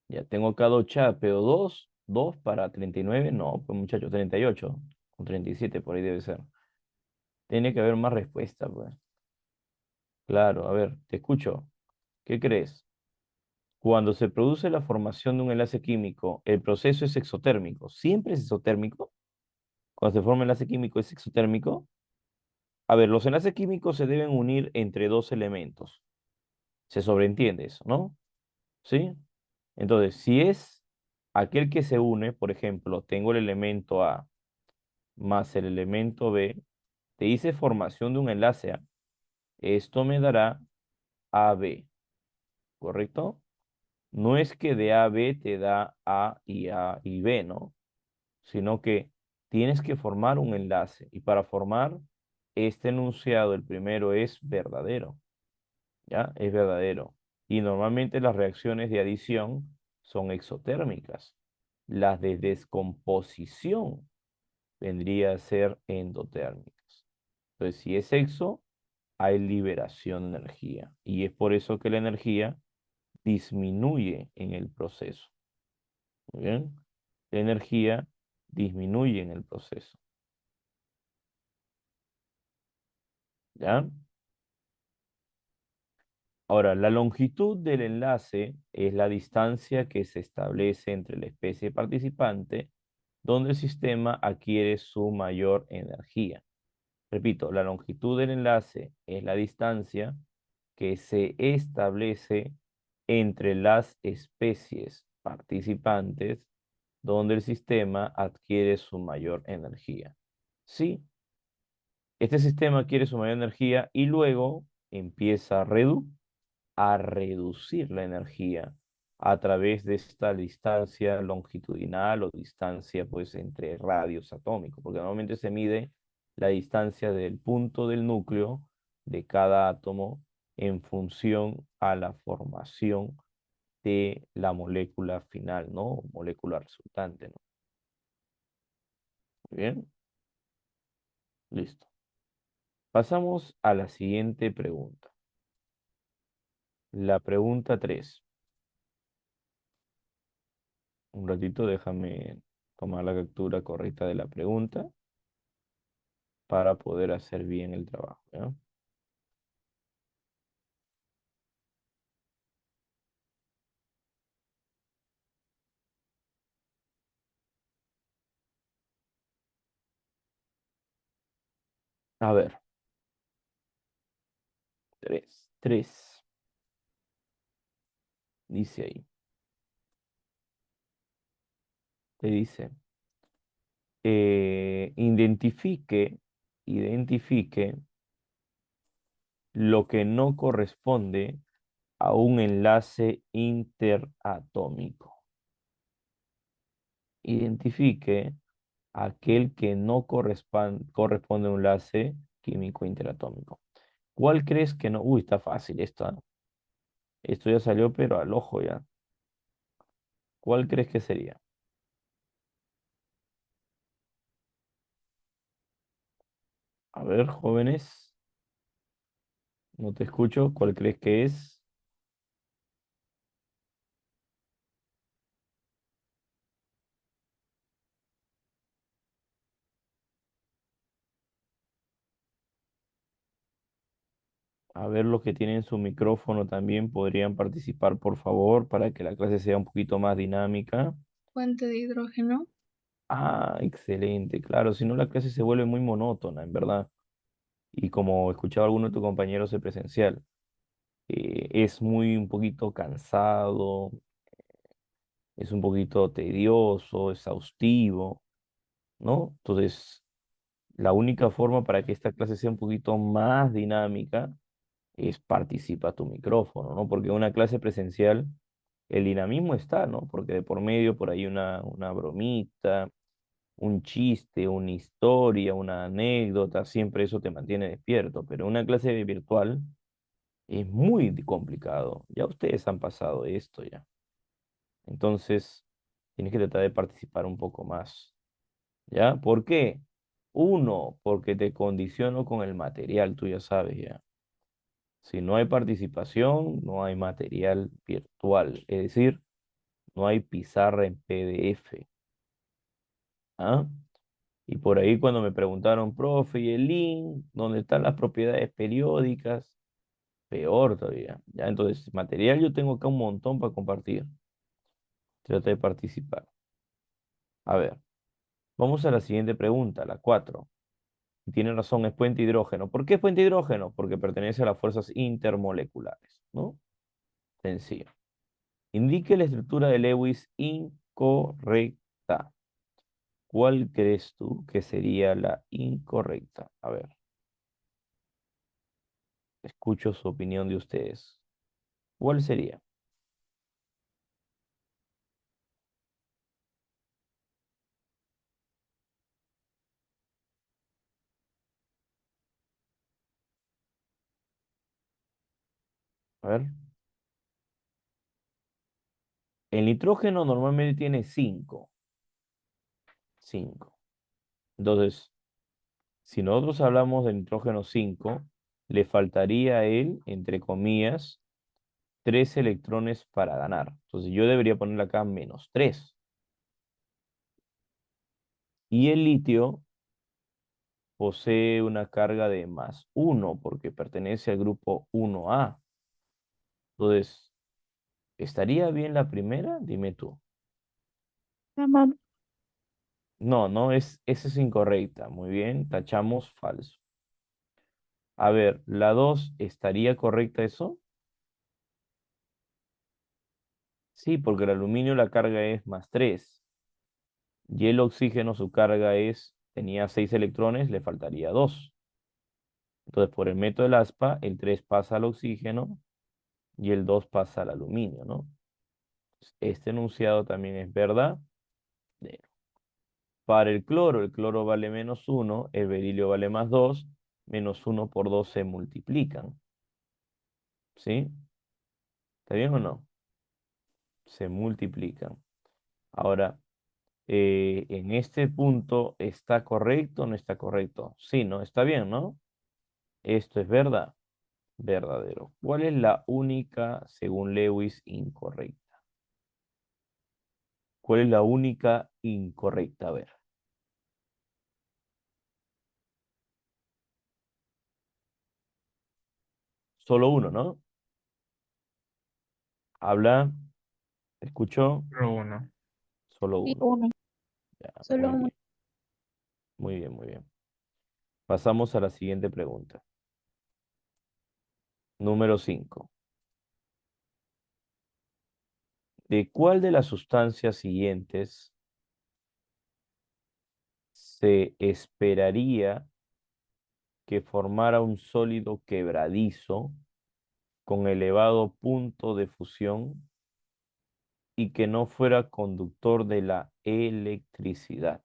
Speaker 1: Ya tengo acá dos chat, pero dos para 39, no, pues muchachos, 38 o 37 por ahí debe ser. Tiene que haber más respuesta, pues. Claro, a ver, te escucho. ¿Qué crees? Cuando se produce la formación de un enlace químico, el proceso es exotérmico. ¿Siempre es exotérmico? Cuando se forma un enlace químico es exotérmico. A ver, los enlaces químicos se deben unir entre dos elementos. Se sobreentiende eso, ¿no? ¿Sí? Entonces, si es aquel que se une, por ejemplo, tengo el elemento A más el elemento B, te dice formación de un enlace A. Esto me dará AB, ¿correcto? No es que de A a B te da A y B, ¿no? Sino que tienes que formar un enlace. Y para formar este enunciado, el primero es verdadero, ¿ya? Es verdadero. Y normalmente las reacciones de adición son exotérmicas. Las de descomposición vendría a ser endotérmicas. Entonces, si es exo, hay liberación de energía. Y es por eso que la energía disminuye en el proceso. Muy bien. La energía disminuye en el proceso. ¿Ya? Ahora, la longitud del enlace es la distancia que se establece entre la especie participante donde el sistema adquiere su mayor energía. Repito, la longitud del enlace es la distancia que se establece entre las especies participantes donde el sistema adquiere su mayor energía. Sí, este sistema adquiere su mayor energía y luego empieza a reducir la energía a través de esta distancia longitudinal o distancia pues entre radios atómicos, porque normalmente se mide la distancia del punto del núcleo de cada átomo en función a la formación de la molécula final, ¿no? Molécula resultante, ¿no? Muy bien, listo. Pasamos a la siguiente pregunta. La pregunta 3. Un ratito, déjame tomar la captura correcta de la pregunta para poder hacer bien el trabajo, ¿ya? A ver, tres. Dice ahí. Te dice, identifique lo que no corresponde a un enlace interatómico. Identifique aquel que no corresponde a un enlace químico interatómico. ¿Cuál crees que no? Uy, está fácil esto, ¿ah? Esto ya salió, pero al ojo ya. ¿Cuál crees que sería? A ver, jóvenes, no te escucho. ¿Cuál crees que es? A ver, los que tienen su micrófono también podrían participar, por favor, para que la clase sea un poquito más dinámica.
Speaker 2: Fuente de hidrógeno.
Speaker 1: Ah, excelente, claro, si no la clase se vuelve muy monótona, en verdad. Y como escuchaba alguno de tus compañeros de presencial, es muy un poquito cansado, es un poquito tedioso, exhaustivo, ¿no? Entonces, la única forma para que esta clase sea un poquito más dinámica es participa tu micrófono, ¿no? Porque en una clase presencial el dinamismo está, ¿no? Porque de por medio por ahí una bromita, un chiste, una historia, una anécdota, siempre eso te mantiene despierto, pero una clase virtual es muy complicado. Ya ustedes han pasado esto ya. Entonces, tienes que tratar de participar un poco más. ¿Ya? ¿Por qué? Uno, porque te condiciono con el material, tú ya sabes ya. Si no hay participación, no hay material virtual, es decir, no hay pizarra en PDF. ¿Ah? Y por ahí cuando me preguntaron, profe, ¿y el link? ¿Dónde están las propiedades periódicas? Peor todavía. Ya, entonces, material yo tengo acá un montón para compartir. Trata de participar. A ver, vamos a la siguiente pregunta, la 4. Tiene razón, es puente hidrógeno. ¿Por qué es puente hidrógeno? Porque pertenece a las fuerzas intermoleculares, ¿no? Sencillo. Indique la estructura de Lewis incorrecta. ¿Cuál crees tú que sería la incorrecta? A ver, escucho su opinión de ustedes. ¿Cuál sería? A ver. El nitrógeno normalmente tiene 5. 5. Entonces, si nosotros hablamos de nitrógeno 5, le faltaría a él, entre comillas, 3 electrones para ganar. Entonces yo debería ponerle acá -3. Y el litio posee una carga de +1 porque pertenece al grupo 1A. Entonces, ¿estaría bien la primera? Dime tú.
Speaker 2: Mamá,
Speaker 1: No, no es, esa es incorrecta. Muy bien, tachamos falso. A ver, la 2, ¿estaría correcta eso? Sí, porque el aluminio la carga es +3. Y el oxígeno su carga tenía 6 electrones, le faltaría 2. Entonces, por el método del aspa, el 3 pasa al oxígeno y el 2 pasa al aluminio, ¿no? Este enunciado también es verdad. Para el cloro vale -1, el berilio vale +2, -1 por 2 se multiplican. ¿Sí? ¿Está bien o no? Se multiplican. Ahora, en este punto, ¿está correcto o no está correcto? Sí, ¿no? Está bien, ¿no? Esto es verdad. Verdadero. ¿Cuál es la única, según Lewis, incorrecta? ¿Cuál es la única incorrecta? A ver, solo uno, ¿no? Habla, escuchó,
Speaker 3: Solo uno.
Speaker 1: solo
Speaker 2: y
Speaker 1: uno.
Speaker 2: uno,
Speaker 1: Ya,
Speaker 2: solo
Speaker 1: muy
Speaker 2: uno.
Speaker 1: bien, muy bien, muy bien. Pasamos a la siguiente pregunta. Número 5. ¿De cuál de las sustancias siguientes se esperaría que formara un sólido quebradizo con elevado punto de fusión y que no fuera conductor de la electricidad?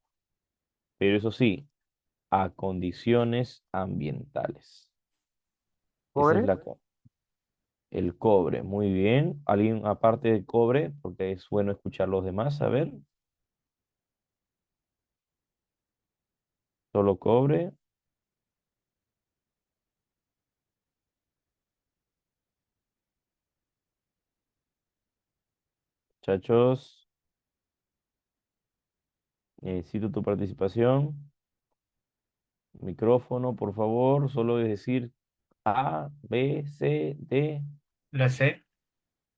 Speaker 1: Pero eso sí, a condiciones ambientales. Esa es
Speaker 3: ¿Cobre?
Speaker 1: el cobre. Muy bien. ¿Alguien aparte del cobre? Porque es bueno escuchar los demás. A ver, solo cobre. Muchachos, necesito tu participación. Micrófono, por favor. Solo es decir A, B, C, D.
Speaker 3: La C.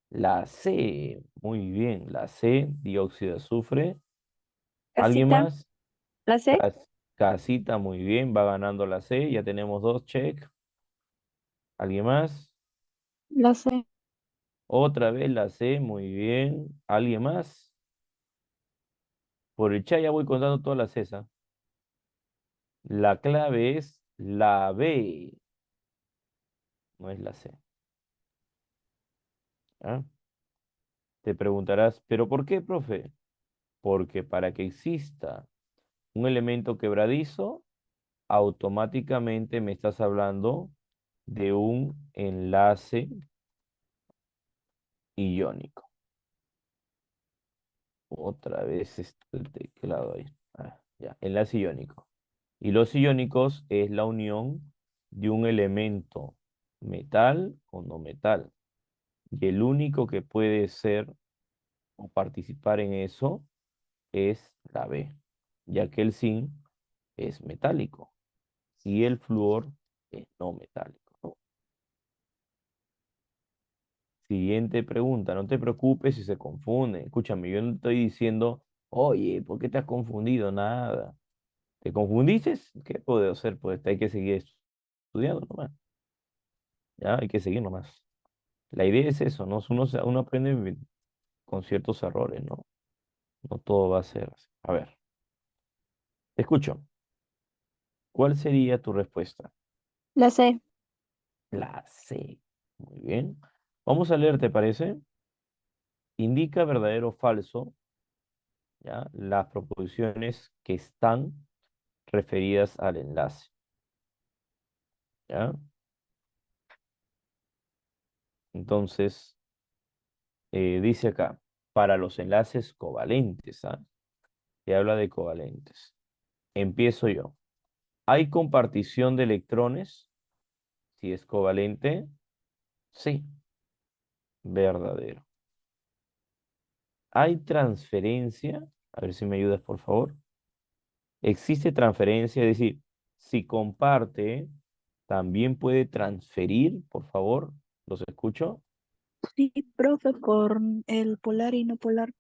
Speaker 1: La C. Muy bien. La C, dióxido de azufre. ¿Alguien
Speaker 2: Casita.
Speaker 1: más?
Speaker 2: La C.
Speaker 1: Casita, muy bien, va ganando la C, ya tenemos dos, check. ¿Alguien más?
Speaker 2: La C.
Speaker 1: Otra vez la C, muy bien. ¿Alguien más? Por el chat ya voy contando todas las C. La clave es la B, no es la C. ¿Ah? Te preguntarás, ¿pero por qué, profe? Porque para que exista un elemento quebradizo, automáticamente me estás hablando de un enlace iónico. Otra vez está el teclado ahí. Ah, ya, enlace iónico. Y los iónicos es la unión de un elemento metal o no metal. Y el único que puede ser o participar en eso es la B, ya que el zinc es metálico y el flúor es no metálico, ¿no? Siguiente pregunta, no te preocupes si se confunde. Escúchame, yo no estoy diciendo, oye, ¿por qué te has confundido? Nada. ¿Te confundiste? ¿Qué puedo hacer? Pues hay que seguir estudiando nomás. Ya, hay que seguir nomás. La idea es eso, ¿no? Uno aprende con ciertos errores, ¿no? No todo va a ser así. A ver, te escucho. ¿Cuál sería tu respuesta?
Speaker 2: La C.
Speaker 1: La C. Muy bien. Vamos a leer, ¿te parece? Indica verdadero o falso, ¿ya? Las proposiciones que están referidas al enlace, ¿ya? Entonces, dice acá, para los enlaces covalentes, ¿ah? Se habla de covalentes. Empiezo yo. ¿Hay compartición de electrones? Si es covalente, sí, verdadero. ¿Hay transferencia? A ver si me ayudas, por favor. Existe transferencia, es decir, si comparte, también puede transferir, por favor. ¿Los escucho?
Speaker 2: Sí, profe, por el polar y no polar.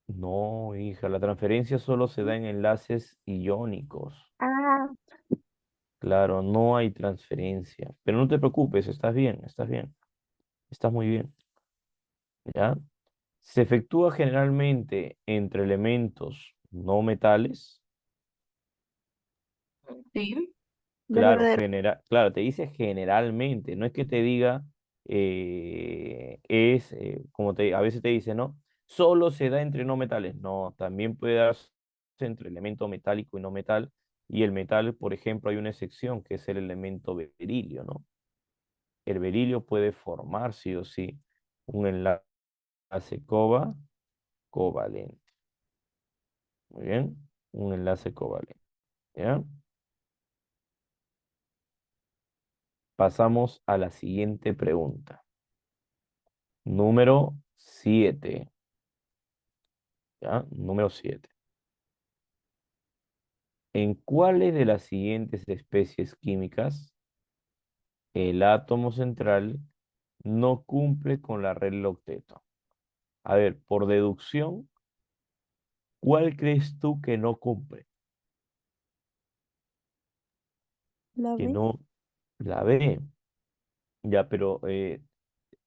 Speaker 1: No, hija, la transferencia solo se da en enlaces iónicos.
Speaker 2: Ah,
Speaker 1: Claro, no hay transferencia. Pero no te preocupes, estás bien, estás bien, estás muy bien. ¿Ya? Se efectúa generalmente entre elementos no metales.
Speaker 2: sí,
Speaker 1: Claro,
Speaker 2: verdadero.
Speaker 1: claro, te dice generalmente, no es que te diga, como a veces te dice, ¿no? Solo se da entre no metales. No, también puede darse entre elemento metálico y no metal. Y el metal, por ejemplo, hay una excepción que es el elemento berilio, ¿no? El berilio puede formar sí o sí un enlace covalente. Muy bien, un enlace covalente. ¿Ya? Pasamos a la siguiente pregunta. Número 7. ¿Ya? Número 7. ¿En cuáles de las siguientes especies químicas el átomo central no cumple con la regla octeto? A ver, por deducción, ¿cuál crees tú que no cumple?
Speaker 2: La
Speaker 1: Que
Speaker 2: B.
Speaker 1: no la ve. Ya, pero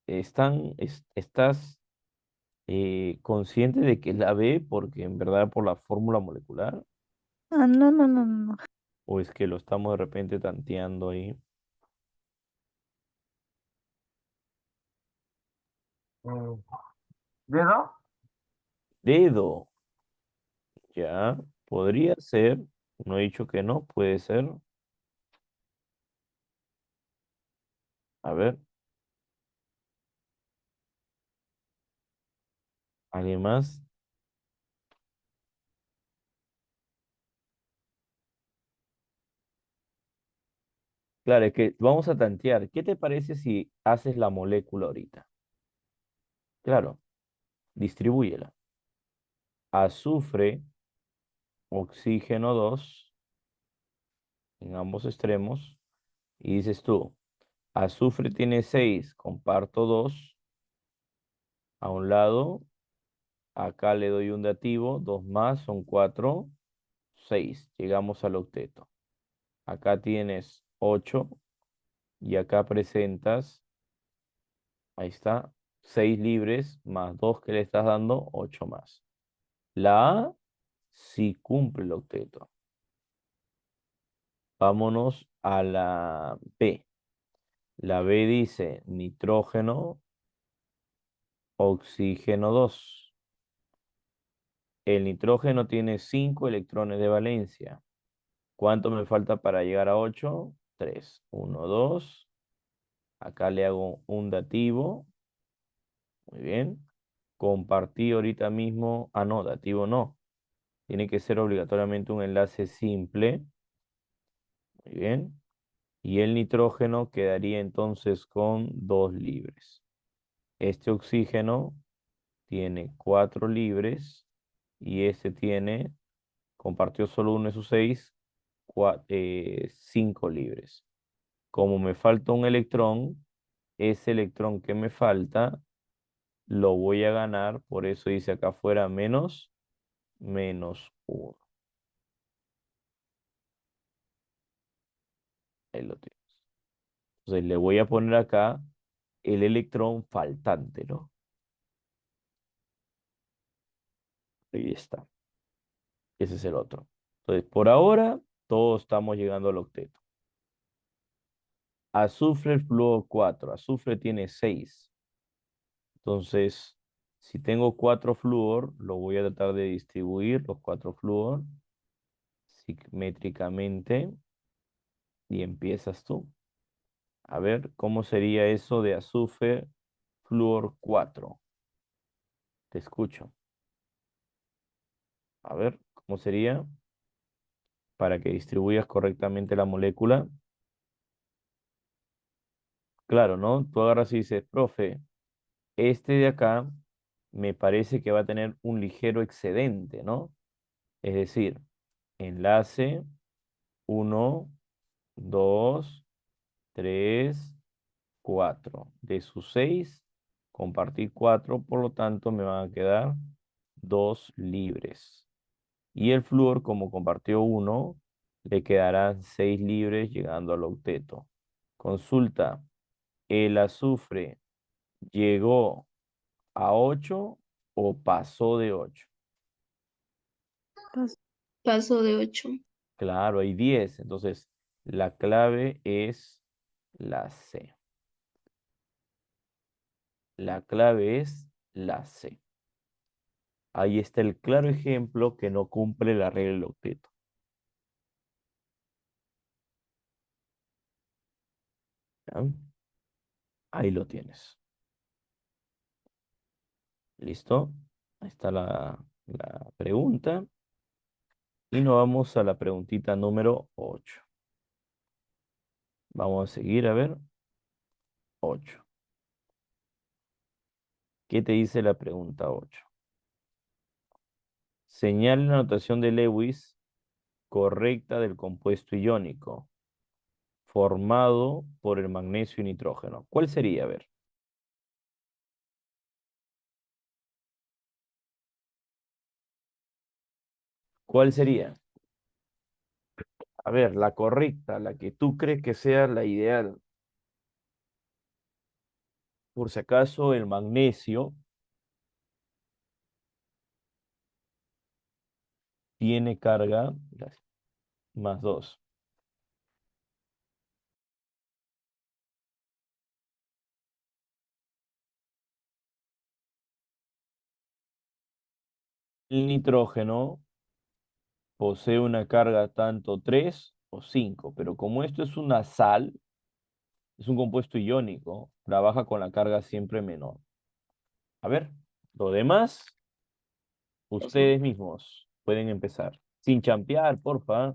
Speaker 1: ¿estás consciente de que la ve porque en verdad por la fórmula molecular?
Speaker 2: Ah, no, no, no, no.
Speaker 1: ¿O es que lo estamos de repente tanteando ahí?
Speaker 3: Eh, ¿Dedo?
Speaker 1: Dedo. Ya, podría ser, no he dicho que no, puede ser. A ver, ¿alguien más? Claro, es que vamos a tantear. ¿Qué te parece si haces la molécula ahorita? Claro, distribúyela. Azufre, oxígeno 2 en ambos extremos. Y dices tú, azufre tiene 6, comparto 2 a un lado, Acá le doy un dativo, 2 más son 4, 6. Llegamos al octeto. Acá tienes 8 y acá presentas, ahí está, 6 libres más 2 que le estás dando, 8 más. La A sí cumple el octeto. Vámonos a la B. La B dice nitrógeno, oxígeno 2. El nitrógeno tiene 5 electrones de valencia. ¿Cuánto me falta para llegar a 8? 3. 1, 2. Acá le hago un dativo. Muy bien. Compartí ahorita mismo. Ah, no, dativo no. Tiene que ser obligatoriamente un enlace simple. Muy bien. Y el nitrógeno quedaría entonces con 2 libres. Este oxígeno tiene 4 libres y este tiene, compartió solo uno de sus 6, 5 libres. Como me falta un electrón, ese electrón que me falta lo voy a ganar, por eso dice acá afuera menos 1. Ahí lo tienes. Entonces le voy a poner acá el electrón faltante, ¿no? Ahí está. Ese es el otro. Entonces, por ahora, todos estamos llegando al octeto. Azufre, flúor 4. Azufre tiene 6. Entonces, si tengo 4 flúor, lo voy a tratar de distribuir, los 4 flúor, simétricamente. Y empiezas tú. A ver, ¿cómo sería eso de azufre, flúor 4? Te escucho. A ver, ¿cómo sería para que distribuyas correctamente la molécula? Claro, ¿no? Tú agarras y dices, profe, este de acá me parece que va a tener un ligero excedente, ¿no? Es decir, enlace 1, 2, 3, 4. De sus 6, compartí 4, por lo tanto me van a quedar 2 libres. Y el flúor, como compartió 1, le quedarán 6 libres llegando al octeto. Consulta, ¿el azufre llegó a 8 o pasó de 8?
Speaker 2: Pas-
Speaker 4: Paso de 8.
Speaker 1: Claro, hay 10. Entonces, la clave es la C. La clave es la C. Ahí está el claro ejemplo que no cumple la regla del octeto. ¿Ya? Ahí lo tienes. ¿Listo? Ahí está la pregunta. Y nos vamos a la preguntita número 8. Vamos a seguir a ver. 8. ¿Qué te dice la pregunta 8? Señale la notación de Lewis correcta del compuesto iónico formado por el magnesio y nitrógeno. ¿Cuál sería? A ver. ¿Cuál sería? A ver, la correcta, la que tú crees que sea la ideal. Por si acaso, el magnesio tiene carga más 2. El nitrógeno posee una carga tanto 3 o 5, pero como esto es una sal, es un compuesto iónico, trabaja con la carga siempre menor. A ver, lo demás, ustedes mismos pueden empezar. Sin champear, porfa.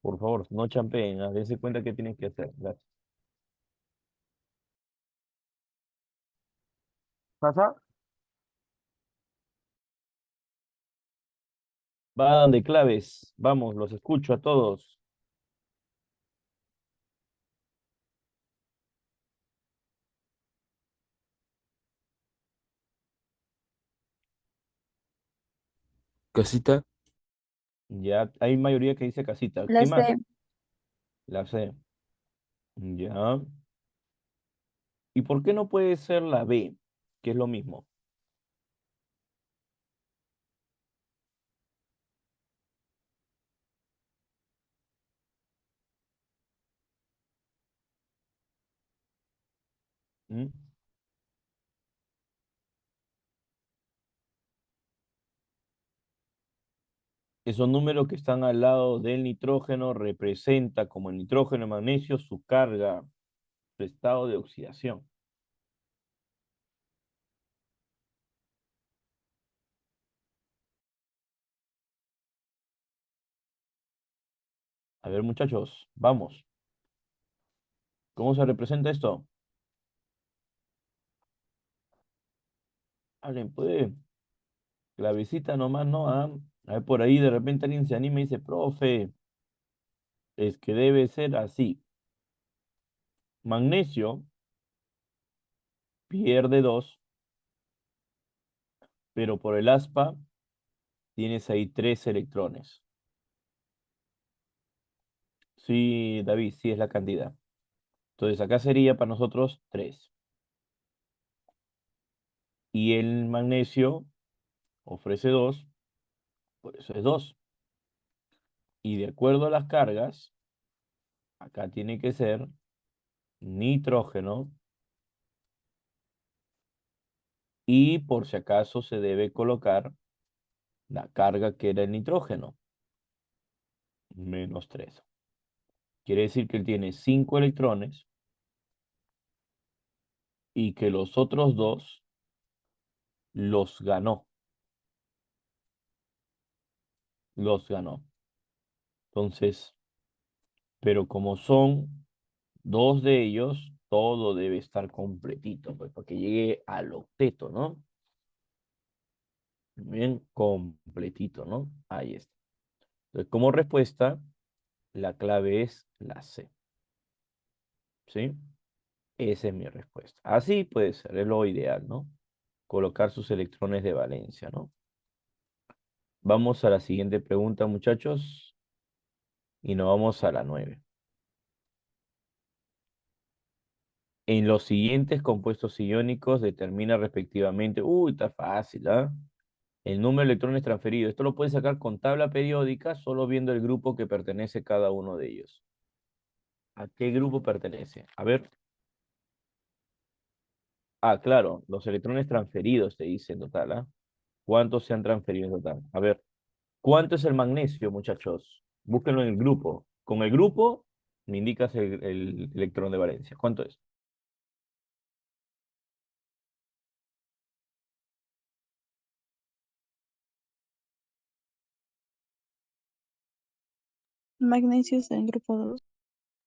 Speaker 1: Por favor, no champeen, dense cuenta qué tienen que hacer. Gracias.
Speaker 3: ¿Pasa?
Speaker 1: Van de claves. Vamos, los escucho a todos.
Speaker 4: Casita.
Speaker 1: Ya hay mayoría que dice casita.
Speaker 2: La
Speaker 1: ¿Qué más?
Speaker 2: C.
Speaker 1: La C. Ya. ¿Y por qué no puede ser la B? Que es lo mismo. ¿Mm? Esos números que están al lado del nitrógeno representa como el nitrógeno y magnesio su carga, su estado de oxidación. A ver, muchachos, vamos. ¿Cómo se representa esto? Hablen, pues, clavecita nomás, ¿no? Ah, a ver, por ahí de repente alguien se anima y dice, profe, es que debe ser así. Magnesio pierde 2, pero por el aspa tienes ahí 3 electrones. Sí, David, sí es la cantidad. Entonces acá sería para nosotros 3. Y el magnesio ofrece 2, por eso es 2. Y de acuerdo a las cargas, acá tiene que ser nitrógeno y por si acaso se debe colocar la carga que era el nitrógeno, -3. Quiere decir que él tiene 5 electrones y que los otros 2 los ganó. Los ganó. Entonces, pero como son 2 de ellos, todo debe estar completito, pues, para que llegue al octeto, ¿no? Bien, completito, ¿no? Ahí está. Entonces, como respuesta, la clave es la C. ¿Sí? Esa es mi respuesta. Así puede ser, es lo ideal, ¿no? Colocar sus electrones de valencia, ¿no? Vamos a la siguiente pregunta, muchachos, y nos vamos a la 9. En los siguientes compuestos iónicos determina respectivamente, uy, está fácil, ¿ah? El número de electrones transferidos. Esto lo puedes sacar con tabla periódica, solo viendo el grupo que pertenece cada uno de ellos. ¿A qué grupo pertenece? A ver. Ah, claro, los electrones transferidos te dice en total, ¿ah? ¿Cuántos se han transferido en total? A ver, ¿cuánto es el magnesio, muchachos? Búsquenlo en el grupo. Con el grupo me indicas el electrón de valencia. ¿Cuánto es?
Speaker 2: Magnesio está en grupo 2.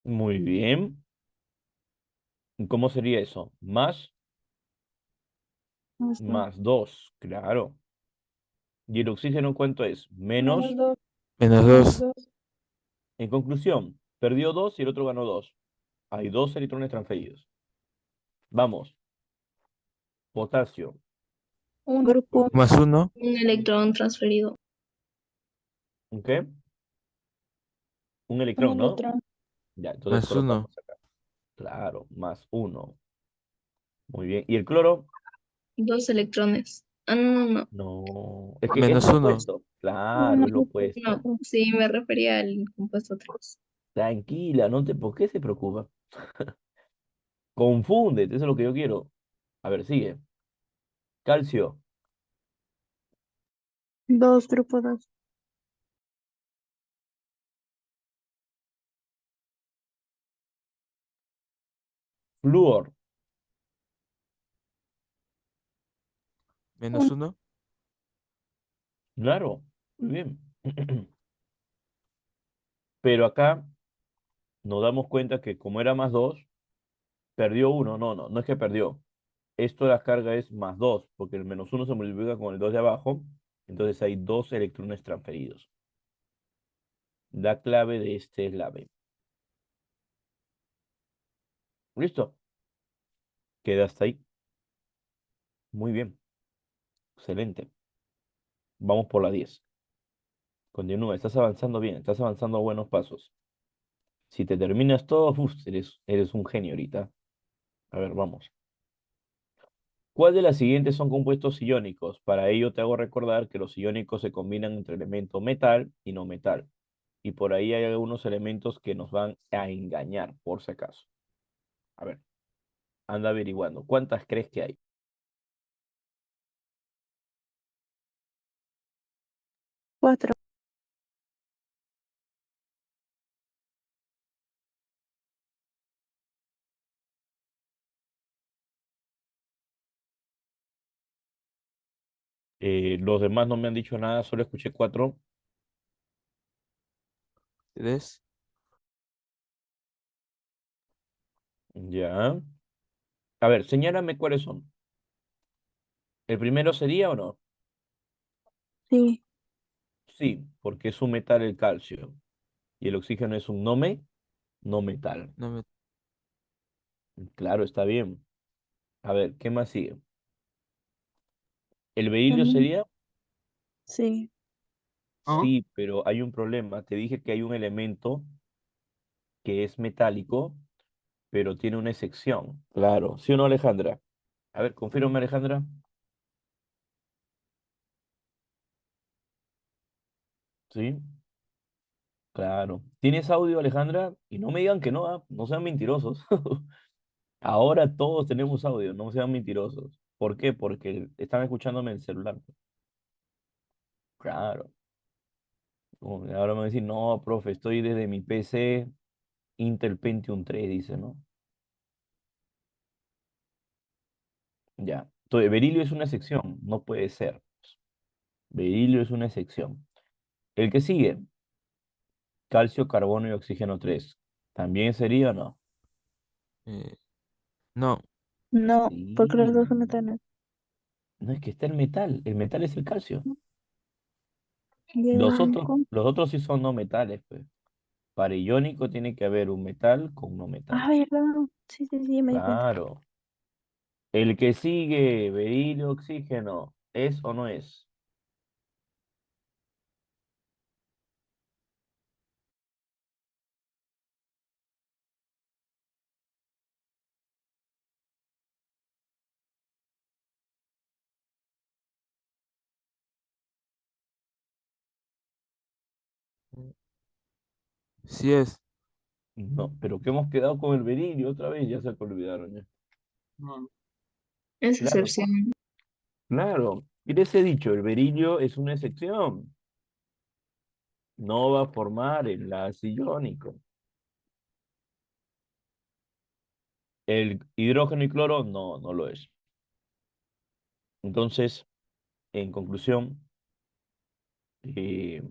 Speaker 1: Muy bien. ¿Cómo sería eso? Más 2, claro. ¿Y el oxígeno cuánto es?
Speaker 2: Menos
Speaker 1: Menos.
Speaker 2: 2.
Speaker 4: Menos
Speaker 2: Menos
Speaker 4: 2.
Speaker 2: 2.
Speaker 1: En conclusión, perdió 2 y el otro ganó 2. Hay 2 electrones transferidos. Vamos. Potasio.
Speaker 2: Grupo
Speaker 4: Más 1.
Speaker 5: Un electrón transferido.
Speaker 1: ¿Un qué? Un
Speaker 2: 1
Speaker 1: electrón, ¿no?
Speaker 2: electrón.
Speaker 1: Ya, entonces
Speaker 4: Más 1.
Speaker 1: colocamos acá. Claro, más 1. Muy bien. ¿Y el cloro?
Speaker 5: Dos electrones. Ah, no, no, no.
Speaker 1: No. Es que es
Speaker 4: Menos
Speaker 1: lo
Speaker 4: 1.
Speaker 1: opuesto. Claro,
Speaker 2: 1
Speaker 1: es lo
Speaker 5: No,
Speaker 1: opuesto.
Speaker 5: sí, me refería al compuesto 3.
Speaker 1: Tranquila, no te... ¿Por qué se preocupa? Confúndete, eso es lo que yo quiero. A ver, sigue. Calcio.
Speaker 2: 2, grupo 2.
Speaker 1: Flúor.
Speaker 4: Menos 1.
Speaker 1: Claro. Muy bien. Pero acá nos damos cuenta que como era más 2 perdió uno. No, no, no es que perdió. Esto la carga es más 2 porque el menos uno se multiplica con el 2 de abajo. Entonces hay 2 electrones transferidos. La clave de este es la B. ¿Listo? Queda hasta ahí. Muy bien. Excelente. Vamos por la 10. Continúa, estás avanzando bien, estás avanzando a buenos pasos. Si te terminas todo, uf, eres un genio ahorita. A ver, vamos. ¿Cuál de las siguientes son compuestos iónicos? Para ello te hago recordar que los iónicos se combinan entre elementos metal y no metal. Y por ahí hay algunos elementos que nos van a engañar, por si acaso. A ver, anda averiguando. ¿Cuántas crees que hay?
Speaker 2: 4.
Speaker 1: Los demás no me han dicho nada, solo escuché cuatro.
Speaker 4: 3.
Speaker 1: Ya. A ver, señálame cuáles son. ¿El primero sería o no?
Speaker 2: Sí.
Speaker 1: Sí, porque es un metal el calcio. Y el oxígeno es un no metal.
Speaker 4: No me...
Speaker 1: Claro, está bien. A ver, ¿qué más sigue? ¿El berilio
Speaker 2: También.
Speaker 1: sería?
Speaker 2: Sí.
Speaker 3: ¿Ah?
Speaker 1: Sí, pero hay un problema. Te dije que hay un elemento que es metálico, pero tiene una excepción. Claro. ¿Sí o no, Alejandra? A ver, confírmame, Alejandra. Sí, claro. ¿Tienes audio, Alejandra? Y no me digan que no, no sean mentirosos. Ahora todos tenemos audio, no sean mentirosos. ¿Por qué? Porque están escuchándome en el celular. Claro. Ahora me van a decir, no, profe, estoy desde mi PC Intel Pentium 3, dice, ¿no? Ya. Entonces, berilio es una excepción, no puede ser. Berilio es una excepción. El que sigue, calcio, carbono y oxígeno 3. ¿También sería o no?
Speaker 4: eh, no.
Speaker 2: No, porque los dos son
Speaker 1: Sí.
Speaker 2: metales.
Speaker 1: No es que está el metal es el calcio.
Speaker 2: Ya,
Speaker 1: Los otros sí son no metales, pues. Para iónico tiene que haber un metal con no
Speaker 2: ah,
Speaker 1: metal.
Speaker 2: verdad. Sí, sí, sí, me di cuenta.
Speaker 1: Claro. El que sigue, berilio, oxígeno, ¿es o no es?
Speaker 4: Sí es.
Speaker 1: No, pero que hemos quedado con el berilio otra vez, ya se te olvidaron ya.
Speaker 3: No.
Speaker 5: Es
Speaker 1: Claro,
Speaker 5: excepción.
Speaker 1: claro. Y les he dicho, el berilio es una excepción. No va a formar enlace iónico. El hidrógeno y cloro, no, no lo es. Entonces, en conclusión, eh,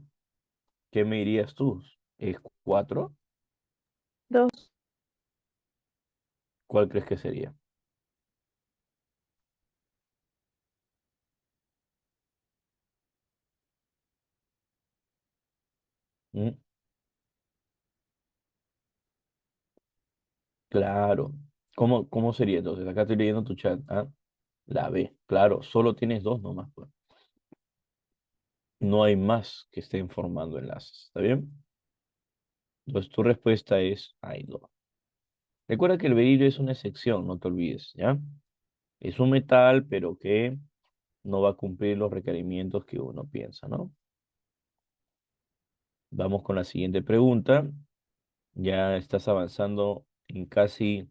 Speaker 1: ¿qué me dirías tú? ¿Es 4?
Speaker 2: 2.
Speaker 1: ¿Cuál crees que sería? ¿Mm? Claro. ¿Cómo sería entonces? Acá estoy leyendo tu chat. ¿Ah? La B. Claro, solo tienes dos nomás, pues. No hay más que estén formando enlaces. ¿Está bien? Entonces tu respuesta es hay dos. Recuerda que el berilio es una excepción, no te olvides, ¿ya? Es un metal, pero que no va a cumplir los requerimientos que uno piensa, ¿no? Vamos con la siguiente pregunta. Ya estás avanzando en casi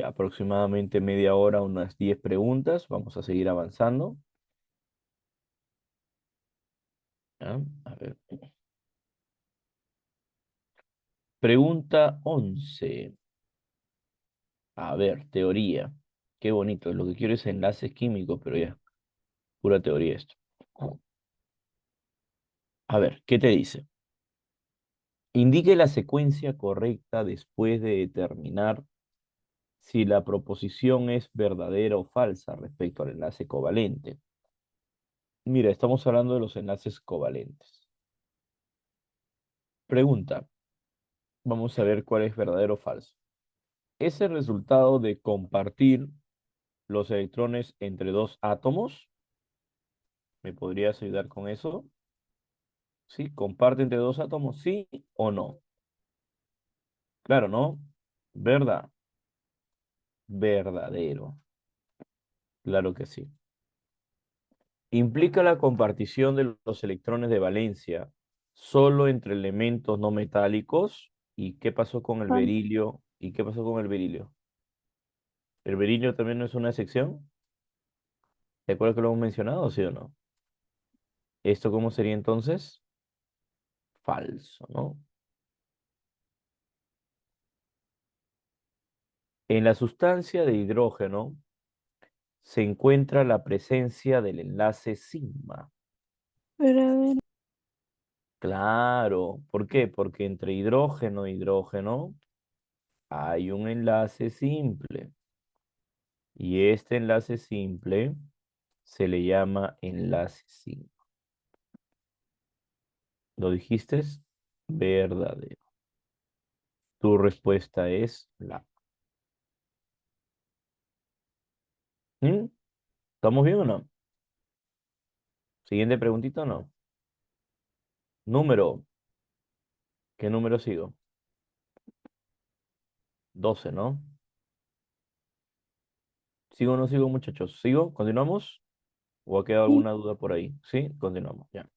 Speaker 1: aproximadamente media hora, unas 10 preguntas. Vamos a seguir avanzando. ¿Ya? A ver. Pregunta 11. A ver, teoría. Qué bonito. Lo que quiero es enlaces químicos, pero ya, pura teoría esto. A ver, ¿qué te dice? Indique la secuencia correcta después de determinar si la proposición es verdadera o falsa respecto al enlace covalente. Mira, estamos hablando de los enlaces covalentes. Pregunta, vamos a ver cuál es verdadero o falso. ¿Es el resultado de compartir los electrones entre dos átomos? ¿Me podrías ayudar con eso? ¿Sí? ¿Comparte entre dos átomos? ¿Sí o no? Claro, ¿no? ¿Verdad? Verdadero. Claro que sí. Implica la compartición de los electrones de valencia solo entre elementos no metálicos. ¿Y qué pasó con el
Speaker 2: Falso.
Speaker 1: berilio? ¿Y qué pasó con el berilio? ¿El berilio también no es una excepción? ¿De acuerdo que lo hemos mencionado, sí o no? ¿Esto cómo sería entonces? Falso, ¿no? En la sustancia de hidrógeno se encuentra la presencia del enlace sigma.
Speaker 2: Verdadero.
Speaker 1: Claro, ¿por qué? Porque entre hidrógeno e hidrógeno hay un enlace simple. Y este enlace simple se le llama enlace sigma. ¿Lo dijiste? Verdadero. Tu respuesta es la. ¿Mm? ¿Estamos bien o no? Siguiente preguntita o no. Número. ¿Qué número sigo? 12, ¿no? ¿Sigo o no sigo, muchachos? ¿Sigo? ¿Continuamos? ¿O ha quedado
Speaker 2: Sí.
Speaker 1: alguna duda por ahí? Sí, continuamos, ya.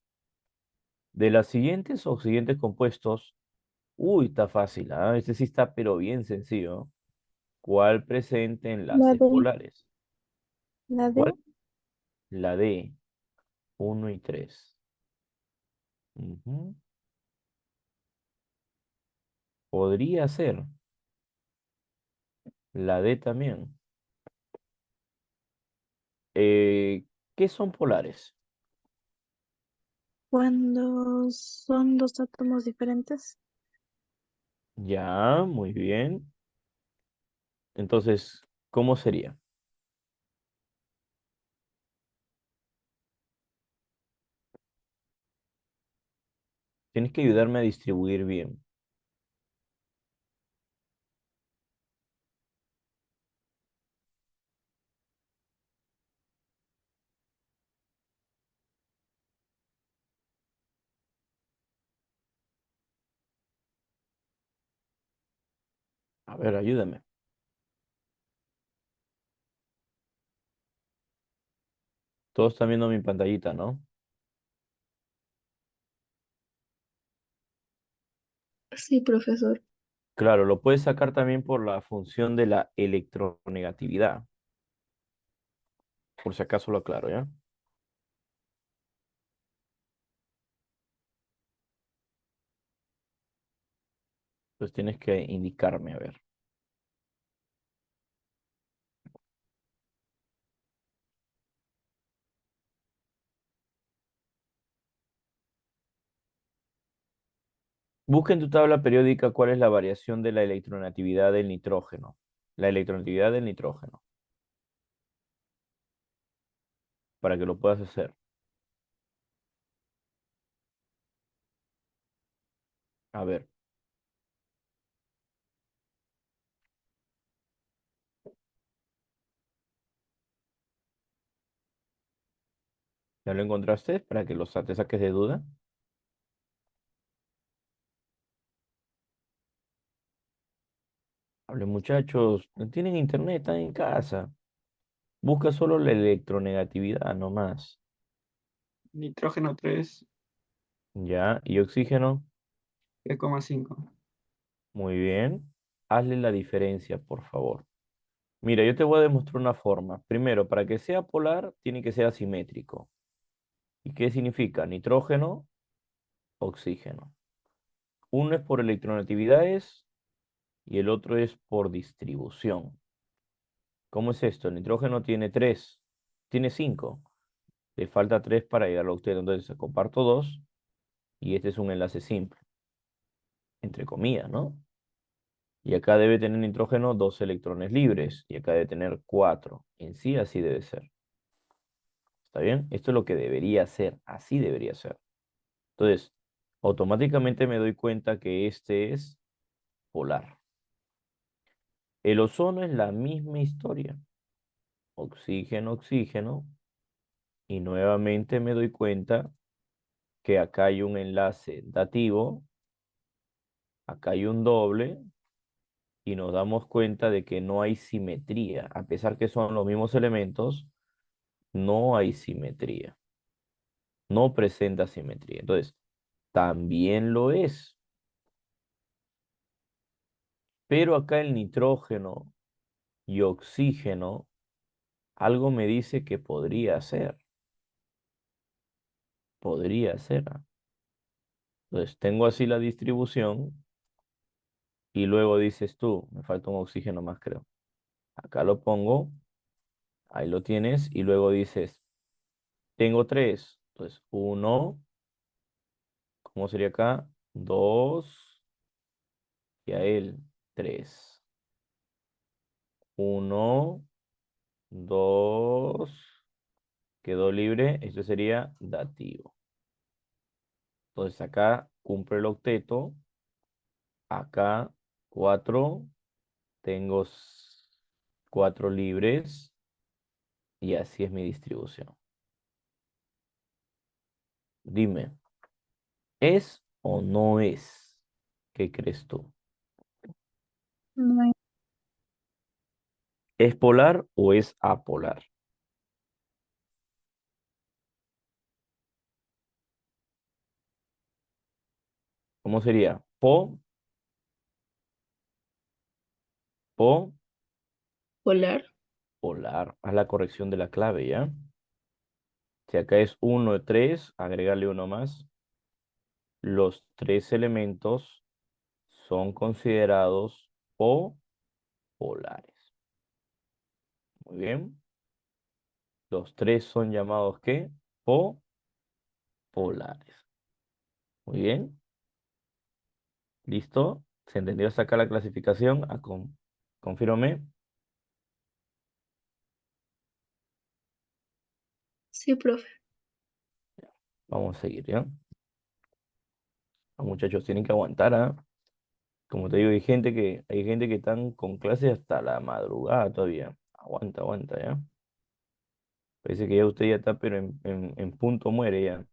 Speaker 1: De las siguientes o siguientes compuestos, uy, está fácil, ¿ah? Este sí está, pero bien sencillo. ¿Cuál presente
Speaker 2: La
Speaker 1: enlaces
Speaker 2: D.
Speaker 1: polares?
Speaker 2: La
Speaker 1: ¿Cuál?
Speaker 2: D.
Speaker 1: La D, uno y 3. Ujú. Podría ser. La D también. ¿Qué son polares?
Speaker 2: Cuando son dos átomos diferentes.
Speaker 1: Ya, muy bien. Entonces, ¿cómo sería? Tienes que ayudarme a distribuir bien. A ver, ayúdame. Todos están viendo mi pantallita, ¿no?
Speaker 5: Sí, profesor.
Speaker 1: Claro, lo puedes sacar también por la función de la electronegatividad. Por si acaso lo aclaro, ¿ya? Pues tienes que indicarme, a ver. Busca en tu tabla periódica cuál es la variación de la electronegatividad del nitrógeno. La electronegatividad del nitrógeno, para que lo puedas hacer. A ver, ¿ya lo encontraste? Para que te saques de duda. Hable, muchachos, no tienen internet, están en casa. Busca solo la electronegatividad, no más.
Speaker 3: Nitrógeno 3,
Speaker 1: ¿Ya? ¿Y oxígeno?
Speaker 3: 3,5.
Speaker 1: Muy bien. Hazle la diferencia, por favor. Mira, yo te voy a demostrar una forma. Primero, para que sea polar, tiene que ser asimétrico. ¿Y qué significa? Nitrógeno, oxígeno. Uno es por electronegatividades y el otro es por distribución. ¿Cómo es esto? El nitrógeno tiene 3, tiene 5. Le falta 3 para llegar al octeto. Entonces comparto 2 y este es un enlace simple, entre comillas, ¿no? Y acá debe tener nitrógeno 2 electrones libres y acá debe tener 4. En sí, así debe ser. ¿Está bien? Esto es lo que debería ser. Así debería ser. Entonces, automáticamente me doy cuenta que este es polar. El ozono es la misma historia. Oxígeno, oxígeno. Y nuevamente me doy cuenta que acá hay un enlace dativo, acá hay un doble, y nos damos cuenta de que no hay simetría. A pesar que son los mismos elementos, no hay simetría. No presenta simetría. Entonces, también lo es. Pero acá el nitrógeno y oxígeno, algo me dice que podría ser. Podría ser. Entonces, tengo así la distribución y luego dices tú, me falta un oxígeno más, creo. Acá lo pongo, ahí lo tienes y luego dices, tengo tres. Entonces, uno, ¿cómo sería acá? Dos, y a él, tres. Uno, dos, quedó libre. Esto sería dativo. Entonces acá cumple el octeto. Acá cuatro. Tengo cuatro libres. Y así es mi distribución. Dime, ¿es o no es? ¿Qué crees tú?
Speaker 2: No hay.
Speaker 1: ¿Es polar o es apolar? ¿Cómo sería? Po,
Speaker 5: Polar.
Speaker 1: polar. Haz la corrección de la clave, ¿ya? Si acá es 1, 3, agregarle uno más. Los tres elementos son considerados polares. Muy bien. Los tres son llamados ¿qué? Polares. Muy bien. ¿Listo? ¿Se entendió hasta acá la clasificación? Confírmame.
Speaker 5: Sí, profe.
Speaker 1: Vamos a seguir, ¿ya? Los muchachos tienen que aguantar, ¿ah? Como te digo, hay gente que están con clases hasta la madrugada todavía. Aguanta, aguanta, ¿ya? Parece que ya usted ya está, pero en punto muere ya.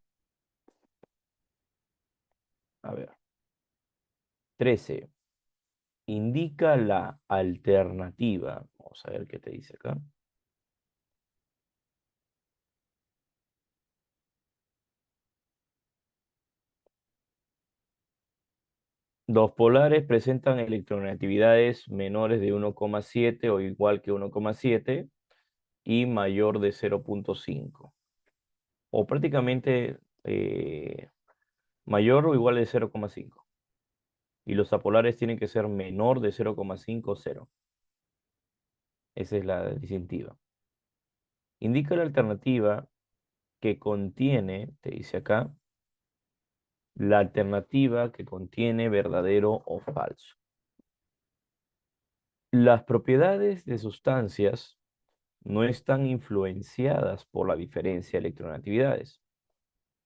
Speaker 1: A ver. 13. Indica la alternativa. Vamos a ver qué te dice acá. Dos polares presentan electronegatividades menores de 1,7 o igual que 1,7 y mayor de 0,5. O prácticamente mayor o igual de 0,5. Y los apolares tienen que ser menor de 0,5 o 0. Esa es la distintiva. Indica la alternativa que contiene, te dice acá, la alternativa que contiene verdadero o falso. Las propiedades de sustancias no están influenciadas por la diferencia de electronegatividades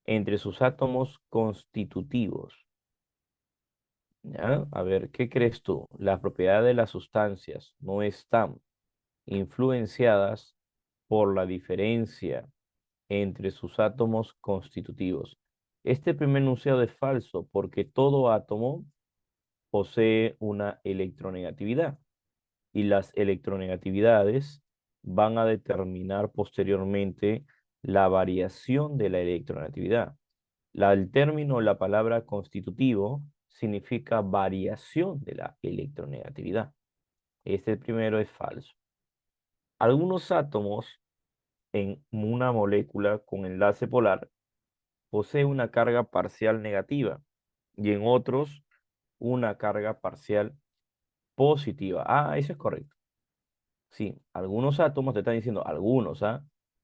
Speaker 1: entre sus átomos constitutivos. ¿Ya? A ver, ¿qué crees tú? Las propiedades de las sustancias no están influenciadas por la diferencia entre sus átomos constitutivos. Este primer enunciado es falso porque todo átomo posee una electronegatividad y las electronegatividades van a determinar posteriormente la variación de la electronegatividad. El término, la palabra constitutivo, significa variación de la electronegatividad. Este primero es falso. Algunos átomos en una molécula con enlace polar poseen una carga parcial negativa y en otros una carga parcial positiva. Ah, eso es correcto. Sí, algunos átomos, te están diciendo algunos, ¿ah?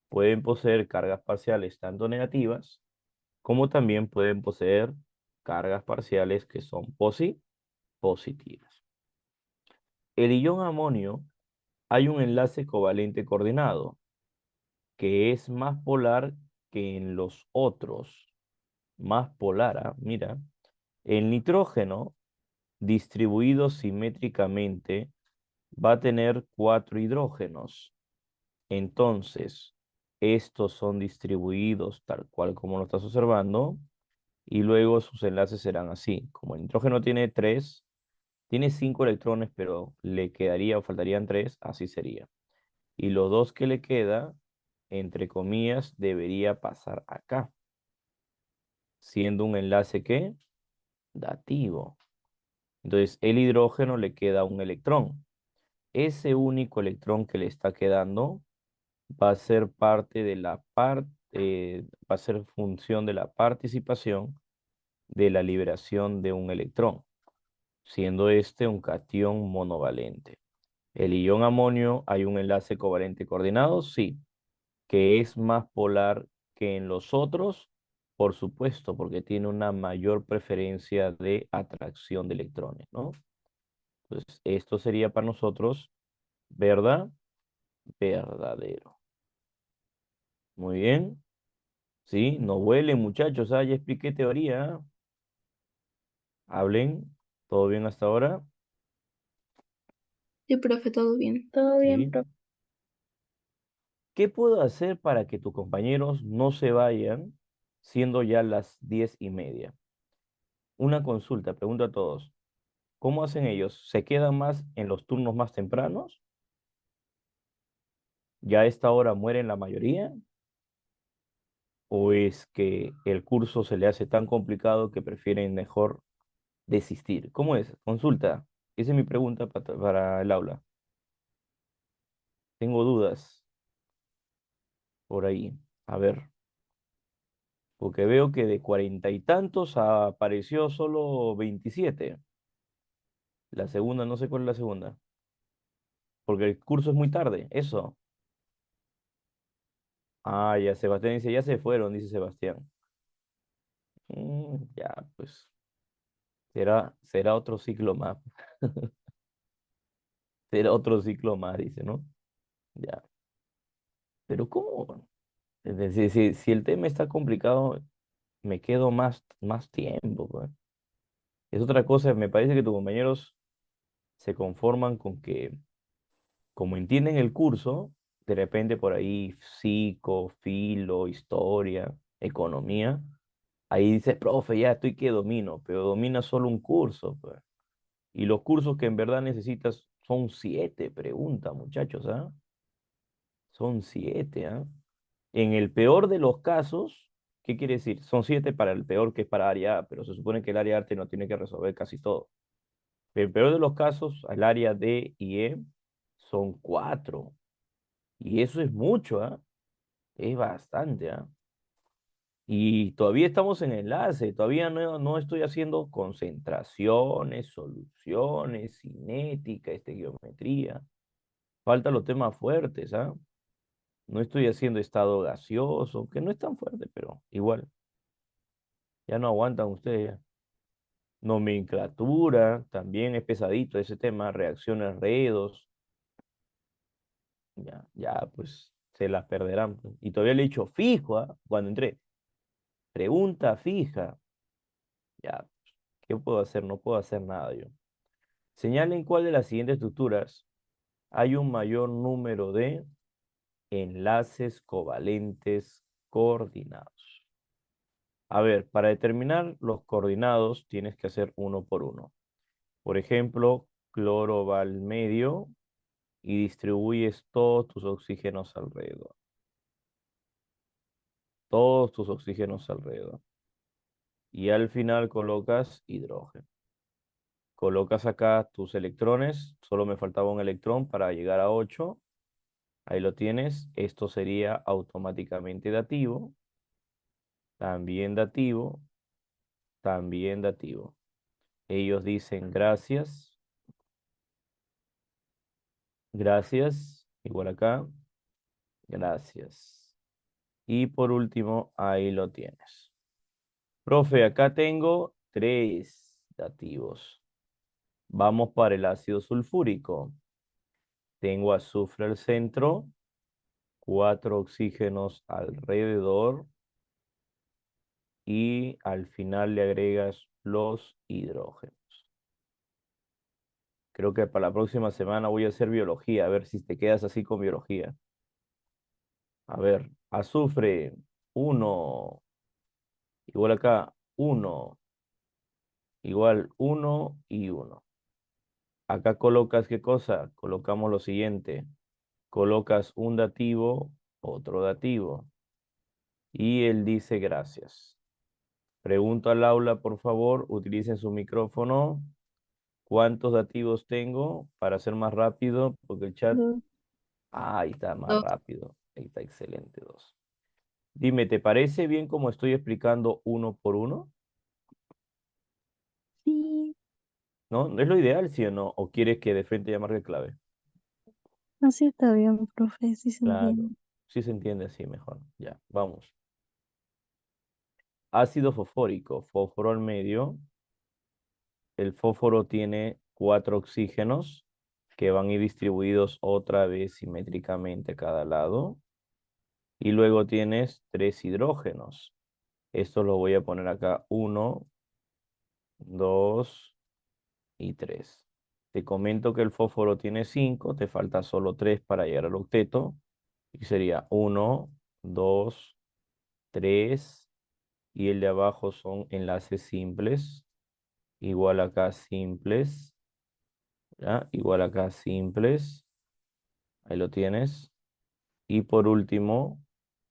Speaker 1: Pueden poseer cargas parciales tanto negativas como también pueden poseer cargas parciales que son positivas. El ion amonio hay un enlace covalente coordinado que es más polar que en los otros. Más polar, ¿ah? Mira, el nitrógeno distribuido simétricamente va a tener 4 hidrógenos. Entonces, estos son distribuidos tal cual como lo estás observando Y luego sus enlaces serán así. Como el nitrógeno tiene 3, tiene 5 electrones, pero le quedaría o faltarían 3, así sería. Y los dos que le queda, entre comillas, debería pasar acá, siendo un enlace que dativo. Entonces, el hidrógeno le queda un electrón. Ese único electrón que le está quedando va a ser parte de la va a ser función de la participación de la liberación de un electrón, siendo este un catión monovalente. El ion amonio, ¿hay un enlace covalente coordinado? Sí. ¿Que es más polar que en los otros? Por supuesto, porque tiene una mayor preferencia de atracción de electrones, ¿no? Entonces, esto sería para nosotros, ¿verdad? Verdadero. Muy bien. Sí, no huelen, muchachos. Ya expliqué teoría. ¿Ah? Hablen. ¿Todo bien hasta ahora?
Speaker 5: Sí, profe, todo bien.
Speaker 2: Todo bien,
Speaker 1: Sí.
Speaker 2: profe.
Speaker 1: ¿Qué puedo hacer para que tus compañeros no se vayan siendo ya las 10:30? Una consulta, pregunto a todos. ¿Cómo hacen ellos? ¿Se quedan más en los turnos más tempranos? ¿Ya a esta hora mueren la mayoría? ¿O es que el curso se le hace tan complicado que prefieren mejor desistir? ¿Cómo es? Consulta. Esa es mi pregunta para el aula. Tengo dudas por ahí. A ver, porque veo que de 40 y tantos apareció solo 27. La segunda, no sé cuál es la segunda. Porque el curso es muy tarde. Eso. Ah, ya Sebastián dice, ya se fueron, dice Sebastián. Ya, pues será otro ciclo más. Será otro ciclo más, dice, ¿no? Ya. Pero ¿cómo? Es decir, si el tema está complicado, me quedo más tiempo, pues. Es otra cosa, me parece que tus compañeros se conforman con que, como entienden el curso, de repente por ahí psico, filo, historia, economía, ahí dices, profe, ya estoy que domino, pero domina solo un curso, pues. Y los cursos que en verdad necesitas son 7, pregunta, muchachos, ¿ah? Son 7, ¿ah? En el peor de los casos, ¿qué quiere decir? Son 7 para el peor que es para área A, pero se supone que el área arte no tiene que resolver casi todo. El peor de los casos, al área D y E, son 4. Y eso es mucho, ¿ah? Es bastante, ¿ah? Y todavía estamos en enlace, todavía no estoy haciendo concentraciones, soluciones, cinética, geometría. Faltan los temas fuertes, ¿ah? No estoy haciendo estado gaseoso, que no es tan fuerte, pero igual, ya no aguantan ustedes. Ya. Nomenclatura, también es pesadito ese tema, reacciones redos, ya, pues se las perderán, pues. Y todavía le he dicho fijo, ¿ah? Cuando entré, pregunta fija, ya, ¿qué puedo hacer? No puedo hacer nada yo. Señalen cuál de las siguientes estructuras hay un mayor número de enlaces covalentes coordinados. A ver, para determinar los coordinados tienes que hacer uno por uno. Por ejemplo, cloro va al medio y distribuyes todos tus oxígenos alrededor. Todos tus oxígenos alrededor. Y al final colocas hidrógeno. Colocas acá tus electrones. Solo me faltaba un electrón para llegar a 8. Ahí lo tienes. Esto sería automáticamente dativo. También dativo. También dativo. Ellos dicen gracias. Gracias. Igual acá. Gracias. Y por último, ahí lo tienes. Profe, acá tengo 3 dativos. Vamos para el ácido sulfúrico. Tengo azufre al centro, 4 oxígenos alrededor y al final le agregas los hidrógenos. Creo que para la próxima semana voy a hacer biología, a ver si te quedas así con biología. A ver, azufre, 1, igual acá, 1. Igual 1 y 1. Acá colocas, ¿qué cosa? Colocamos lo siguiente. Colocas un dativo, otro dativo. Y él dice gracias. Pregunto al aula, por favor, utilicen su micrófono. ¿Cuántos dativos tengo? Para ser más rápido, porque el chat...
Speaker 2: Dos.
Speaker 1: Ahí está, más
Speaker 5: Dos.
Speaker 1: rápido. Ahí está, excelente, 2. Dime, ¿te parece bien como estoy explicando uno por uno?
Speaker 2: Sí,
Speaker 1: ¿No? ¿Es lo ideal, sí o no? ¿O quieres que de frente ya marque clave?
Speaker 2: así está bien, profe, sí se
Speaker 1: Claro,
Speaker 2: entiende.
Speaker 1: sí se entiende así mejor. Ya, vamos. Ácido fosfórico, fósforo al medio. El fósforo tiene 4 oxígenos que van a ir distribuidos otra vez simétricamente a cada lado. Y luego tienes 3 hidrógenos. Esto lo voy a poner acá 1, 2 y 3. Te comento que el fósforo tiene 5, te falta solo 3 para llegar al octeto. Y sería 1, 2, 3. Y el de abajo son enlaces simples. Igual acá simples. ¿Ya? Igual acá simples. Ahí lo tienes. Y por último,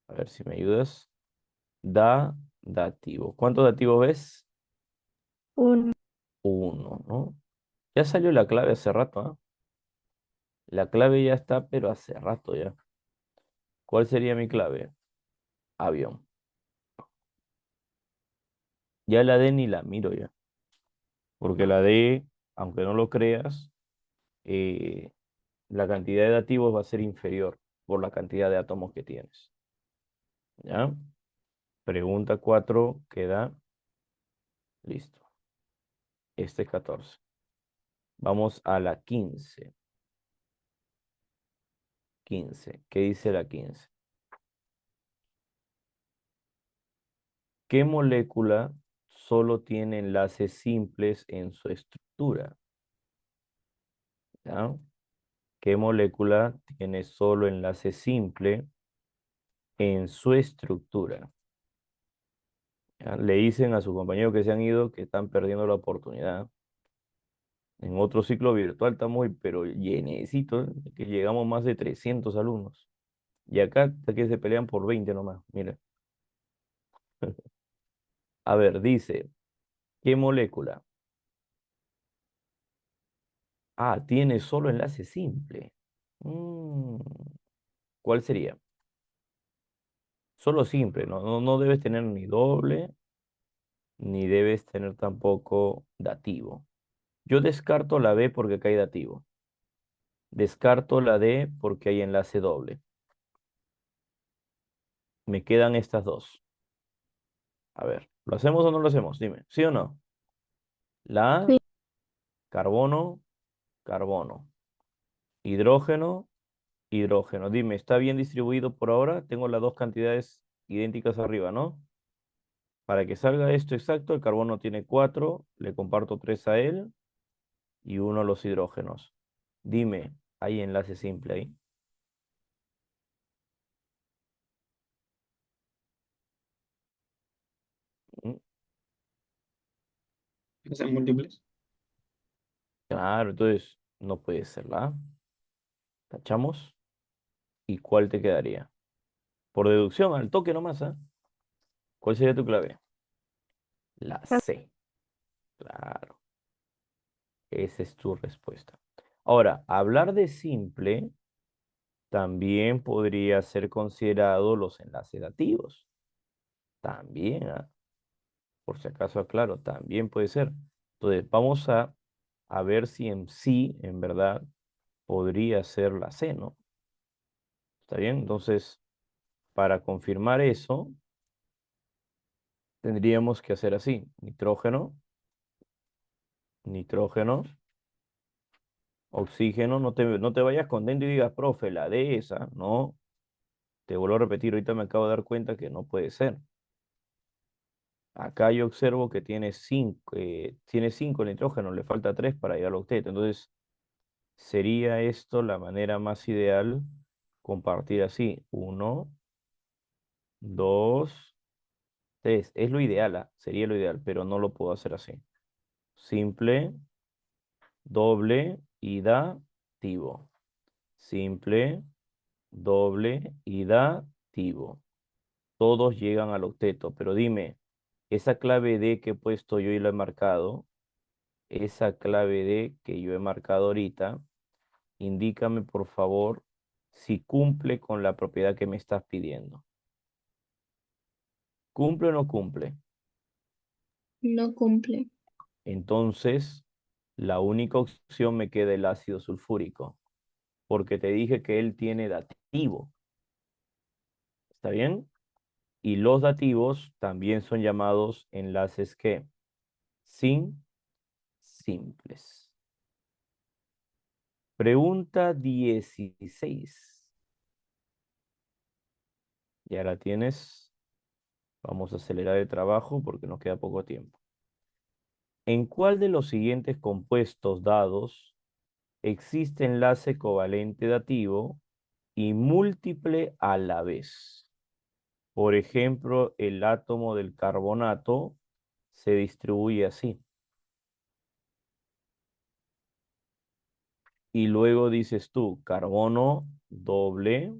Speaker 1: a ver si me ayudas. Dativo. ¿Cuántos dativos ves?
Speaker 2: Uno.
Speaker 1: 1, ¿no? Ya salió la clave hace rato, ¿ah? La clave ya está, pero hace rato ya. ¿Cuál sería mi clave? Avión. Ya la D ni la miro ya. Porque la D, aunque no lo creas, eh, la cantidad de dativos va a ser inferior por la cantidad de átomos que tienes. ¿Ya? Pregunta 4 queda listo. Este es 14. Vamos a la 15. 15. ¿Qué dice la 15? ¿Qué molécula solo tiene enlaces simples en su estructura? ¿Ya? ¿Qué molécula tiene solo enlace simple en su estructura? ¿Ya? Le dicen a sus compañeros que se han ido que están perdiendo la oportunidad. En otro ciclo virtual estamos, pero llenecito, que llegamos más de 300 alumnos. Y acá hasta que se pelean por 20 nomás, mira. A ver, dice, ¿qué molécula? Ah, tiene solo enlace simple. Mm, ¿Cuál sería? Solo simple, no debes tener ni doble, ni debes tener tampoco dativo. Yo descarto la B porque acá hay dativo. Descarto la D porque hay enlace doble. Me quedan estas dos. A ver, ¿lo hacemos o no lo hacemos? Dime, ¿sí o no? La A,
Speaker 2: Sí.
Speaker 1: carbono, carbono. Hidrógeno, hidrógeno. Dime, ¿está bien distribuido por ahora? Tengo las dos cantidades idénticas arriba, ¿no? Para que salga esto exacto, el carbono tiene 4, le comparto 3 a él y 1 a los hidrógenos. Dime, ¿hay enlace simple ahí? Mm,
Speaker 3: ¿Hacen múltiples?
Speaker 1: Claro, entonces no puede ser la A. ¿Tachamos? ¿Y cuál te quedaría? Por deducción, al toque nomás, ¿ah? ¿Cuál sería tu clave? La C. Claro, esa es tu respuesta. Ahora, hablar de simple también podría ser considerado los enlaces dativos. También, ¿ah? Por si acaso aclaro, también puede ser. Entonces, vamos a ver si en sí, en verdad, podría ser la C, ¿no? ¿Está bien? Entonces, para confirmar eso, tendríamos que hacer así. Nitrógeno, nitrógeno, oxígeno. No te vayas contento y digas, profe, la D esa. No, te vuelvo a repetir, ahorita me acabo de dar cuenta que no puede ser. Acá yo observo que tiene cinco nitrógenos, le falta 3 para llegar al octeto. Entonces, sería esto la manera más ideal, compartir así. 1, 2, Entonces, es lo ideal, sería lo ideal, pero no lo puedo hacer así. Simple, doble y dativo. Simple, doble y dativo. Todos llegan al octeto, pero dime, esa clave D que he puesto yo y lo he marcado, esa clave D que yo he marcado ahorita, indícame por favor si cumple con la propiedad que me estás pidiendo. ¿Cumple o no cumple?
Speaker 5: No cumple.
Speaker 1: Entonces, la única opción me queda el ácido sulfúrico, porque te dije que él tiene dativo. ¿Está bien? Y los dativos también son llamados enlaces que sin simples. Pregunta 16. Ya la tienes. Vamos a acelerar el trabajo porque nos queda poco tiempo. ¿En cuál de los siguientes compuestos dados existe enlace covalente dativo y múltiple a la vez? Por ejemplo, el átomo del carbonato se distribuye así. Y luego dices tú, carbono doble,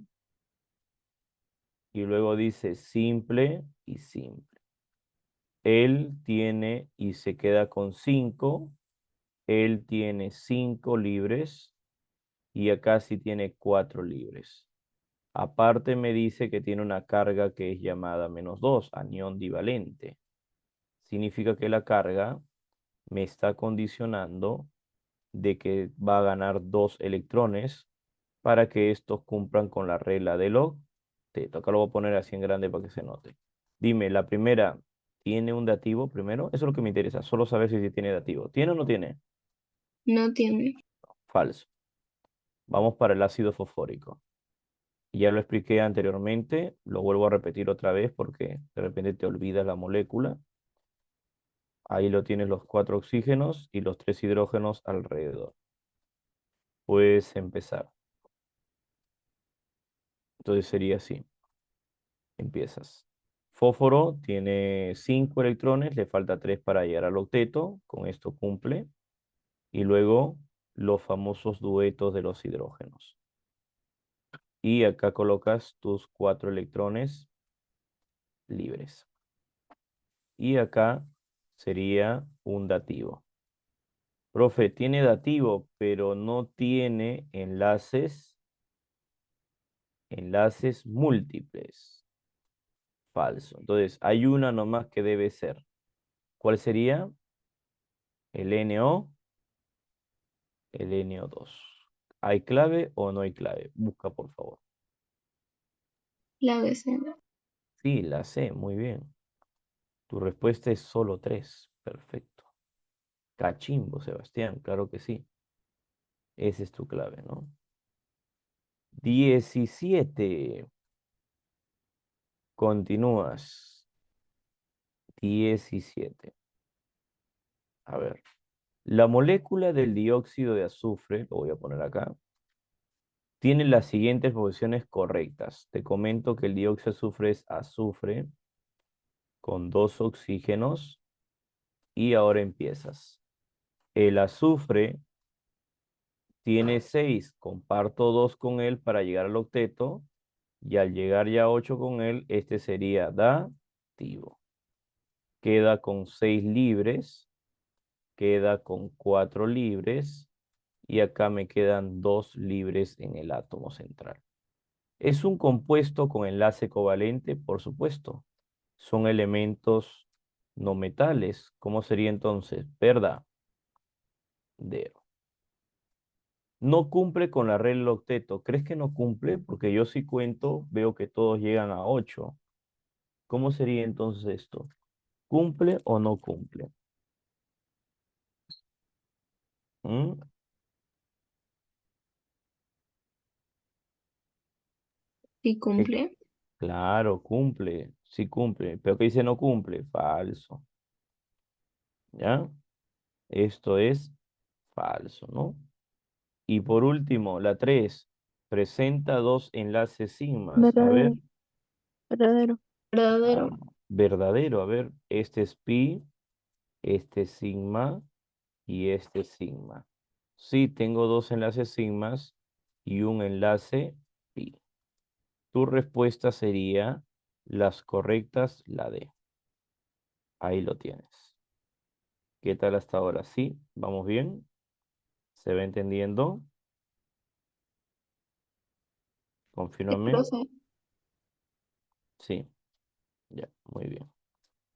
Speaker 1: y luego dices simple y simple. Él tiene y se queda con 5, él tiene 5 libres y acá sí tiene 4 libres. Aparte me dice que tiene una carga que es llamada -2, anión divalente. Significa que la carga me está condicionando de que va a ganar 2 electrones para que estos cumplan con la regla del octeto. Acá lo voy a poner así en grande para que se note. Dime, la primera, ¿tiene un dativo primero? Eso es lo que me interesa, solo saber si tiene dativo. ¿Tiene o no tiene?
Speaker 5: No tiene.
Speaker 1: Falso. Vamos para el ácido fosfórico. Ya lo expliqué anteriormente, lo vuelvo a repetir otra vez porque de repente te olvidas la molécula. Ahí lo tienes los 4 oxígenos y los 3 hidrógenos alrededor. Puedes empezar. Entonces sería así. Empiezas. Fósforo tiene 5 electrones, le falta 3 para llegar al octeto, con esto cumple. Y luego los famosos duetos de los hidrógenos. Y acá colocas tus 4 electrones libres. Y acá sería un dativo. Profe, tiene dativo, pero no tiene enlaces múltiples. Falso. Entonces, hay una nomás que debe ser. ¿Cuál sería? El NO, el NO2. ¿Hay clave o no hay clave? Busca, por favor.
Speaker 5: La BC.
Speaker 1: Sí, la sé, muy bien. Tu respuesta es solo 3. Perfecto. Cachimbo, Sebastián, claro que sí. Esa es tu clave, ¿no? 17. Continúas. 17. A ver. La molécula del dióxido de azufre, lo voy a poner acá, tiene las siguientes posiciones correctas. Te comento que el dióxido de azufre es azufre con 2 oxígenos y ahora empiezas. El azufre tiene 6, comparto 2 con él para llegar al octeto y al llegar ya a 8 con él, este sería dativo. Queda con 6 libres, queda con 4 libres y acá me quedan 2 libres en el átomo central. ¿Es un compuesto con enlace covalente? Por supuesto. Son elementos no metales. ¿Cómo sería entonces? Verdadero. No cumple con la regla del octeto. ¿Crees que no cumple? Porque yo sí cuento, veo que todos llegan a 8. ¿Cómo sería entonces esto? ¿Cumple o no cumple? ¿Mm?
Speaker 5: Sí
Speaker 1: ¿Qué?
Speaker 5: cumple.
Speaker 1: Claro, cumple. Sí cumple. Pero ¿qué dice no cumple? Falso. ¿Ya? Esto es falso, ¿no? Y por último, la 3 presenta 2 enlaces sigmas. A ver.
Speaker 2: Verdadero. Verdadero.
Speaker 1: Ah,
Speaker 5: Verdadero.
Speaker 1: verdadero. A ver, este es pi, este es sigma y este es sigma. Sí, tengo dos enlaces sigmas y un enlace pi. Tu respuesta sería las correctas, la D. Ahí lo tienes. ¿Qué tal hasta ahora? ¿Sí? ¿Vamos bien? ¿Se va entendiendo?
Speaker 5: Sí,
Speaker 1: Confírmame.
Speaker 5: profe.
Speaker 1: Sí, ya, muy bien.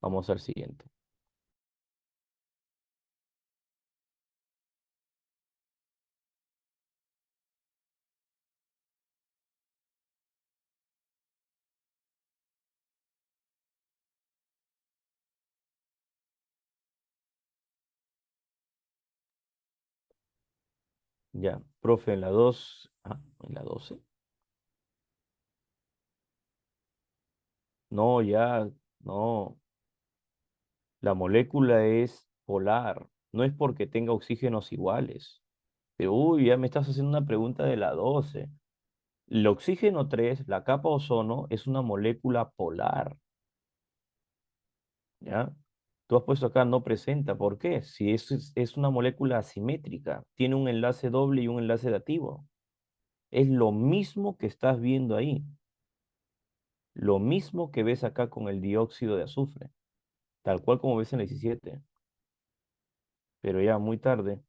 Speaker 1: Vamos al siguiente. Ya, profe, en la 2, en la 12. No, ya, no. La molécula es polar. No es porque tenga oxígenos iguales. Pero, uy, ya me estás haciendo una pregunta de la 12. El oxígeno 3, la capa ozono, es una molécula polar, ¿ya? Tú has puesto acá no presenta. ¿Por qué? Si es una molécula asimétrica, tiene un enlace doble y un enlace dativo. Es lo mismo que estás viendo ahí. Lo mismo que ves acá con el dióxido de azufre. Tal cual como ves en la 17. Pero ya muy tarde,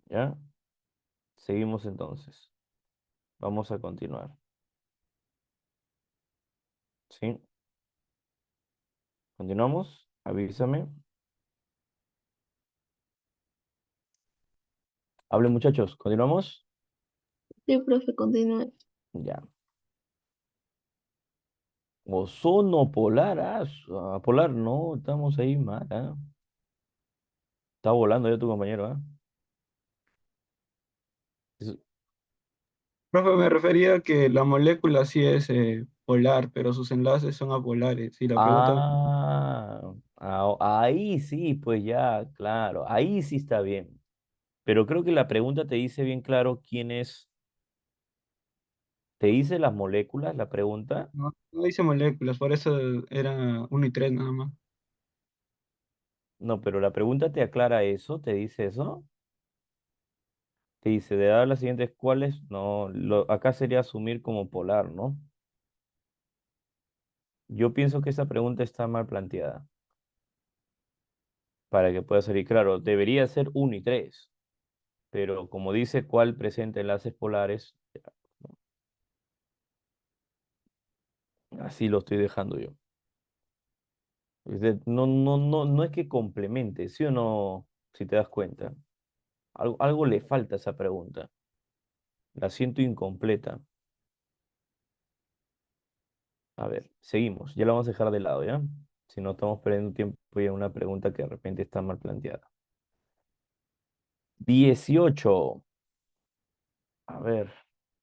Speaker 1: ¿ya? Seguimos entonces. Vamos a continuar. ¿Sí? ¿Continuamos? Avísame. Hablen muchachos, ¿continuamos?
Speaker 5: Sí, profe, continúe.
Speaker 1: Ya. Ozono polar, polar, no, estamos ahí mal, ¿ah? Está volando ya tu compañero, ¿ah? Es-
Speaker 3: Profe, me refería a que la molécula sí es polar, pero sus enlaces son apolares. Y la pregunta,
Speaker 1: ahí sí, pues ya, claro, ahí sí está bien. Pero creo que la pregunta te dice bien claro quién es, te dice las moléculas, la pregunta.
Speaker 3: no dice moléculas, por eso era uno y 3 nada más.
Speaker 1: No, pero la pregunta te aclara eso, te dice eso. Te dice, de dar las siguientes cuáles, no, acá sería asumir como polar, ¿no? Yo pienso que esa pregunta está mal planteada. Para que pueda salir claro, debería ser uno y 3, pero como dice cuál presenta enlaces polares, así lo estoy dejando yo. No, no, no, no es que complemente, ¿sí o no? Si te das cuenta. Algo le falta a esa pregunta. La siento incompleta. A ver, seguimos. Ya la vamos a dejar de lado, ¿ya? Si no estamos perdiendo tiempo en una pregunta que de repente está mal planteada. 18. A ver.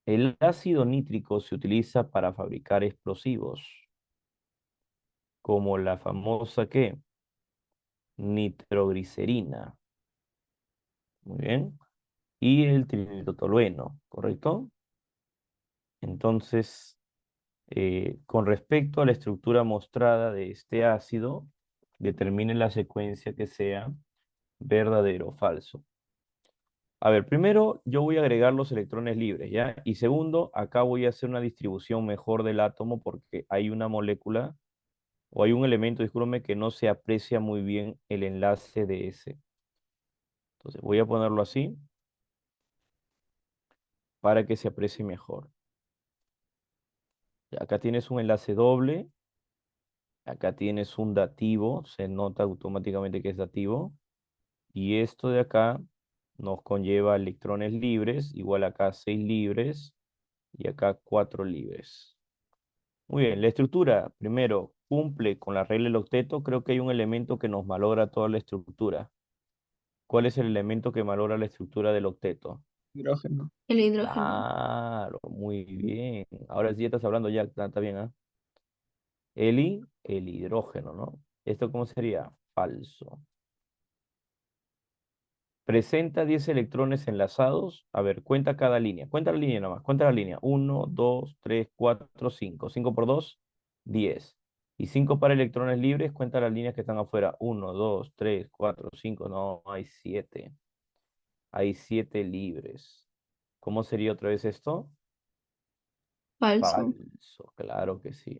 Speaker 1: El ácido nítrico se utiliza para fabricar explosivos, como la famosa, ¿qué? Nitroglicerina. Muy bien. Y el trilitotolueno, ¿correcto? Entonces, con respecto a la estructura mostrada de este ácido, determine la secuencia que sea verdadero o falso. A ver, primero yo voy a agregar los electrones libres, ¿ya? Y segundo, acá voy a hacer una distribución mejor del átomo porque hay una molécula o hay un elemento, discúlpeme, que no se aprecia muy bien el enlace de ese. Entonces voy a ponerlo así para que se aprecie mejor. Acá tienes un enlace doble, acá tienes un dativo, se nota automáticamente que es dativo, y esto de acá nos conlleva electrones libres, igual acá 6 libres y acá 4 libres. Muy bien, la estructura, primero, cumple con la regla del octeto. Creo que hay un elemento que nos malogra toda la estructura. ¿Cuál es el elemento que malogra la estructura del octeto?
Speaker 3: Hidrógeno.
Speaker 5: El hidrógeno.
Speaker 1: Claro, muy bien. Ahora sí ya estás hablando ya, está bien, ¿ah? El hidrógeno, ¿no? ¿Esto cómo sería? Falso. Presenta 10 electrones enlazados. A ver, cuenta cada línea. Cuenta la línea nomás. Cuenta la línea. Uno, 2, 3, 4, 5. 5 por 2, 10. Y 5 para electrones libres, cuenta las líneas que están afuera. 1, 2, 3, 4, 5. No, hay 7. Hay 7 libres. ¿Cómo sería otra vez esto?
Speaker 5: Falso.
Speaker 1: Falso, claro que sí.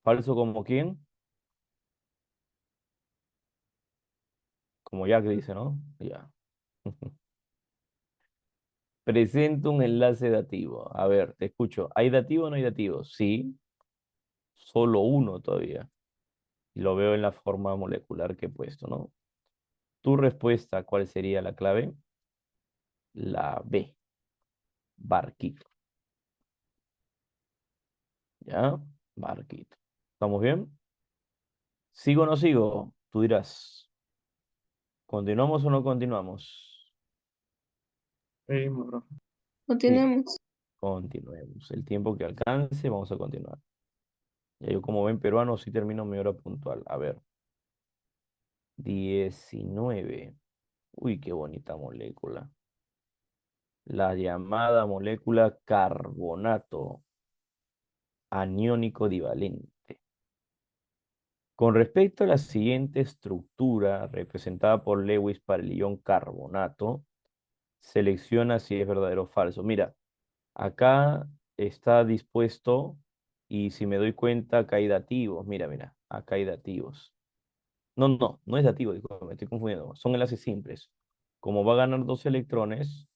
Speaker 1: ¿Falso como quién? Como Jack dice, ¿no? Ya. Presenta un enlace dativo. A ver, te escucho. ¿Hay dativo o no hay dativo? Sí, solo uno todavía. Y lo veo en la forma molecular que he puesto, ¿no? Tu respuesta, ¿cuál sería la clave? La B, barquito. ¿Ya? Barquito. ¿Estamos bien? ¿Sigo o no sigo? Tú dirás. ¿Continuamos o no continuamos?
Speaker 3: Seguimos, profe.
Speaker 1: Sí,
Speaker 5: Continuamos.
Speaker 1: continuemos. El tiempo que alcance, vamos a continuar. Ya yo como ven peruano, sí termino mi hora puntual. A ver. 19. Uy, qué bonita molécula. La llamada molécula carbonato aniónico divalente. Con respecto a la siguiente estructura representada por Lewis para el ion carbonato, selecciona si es verdadero o falso. Mira, acá está dispuesto y si me doy cuenta, acá hay dativos. Mira, mira, acá hay dativos. No, no, no es dativo, disculpa, me estoy confundiendo. Son enlaces simples. Como va a ganar 2 electrones,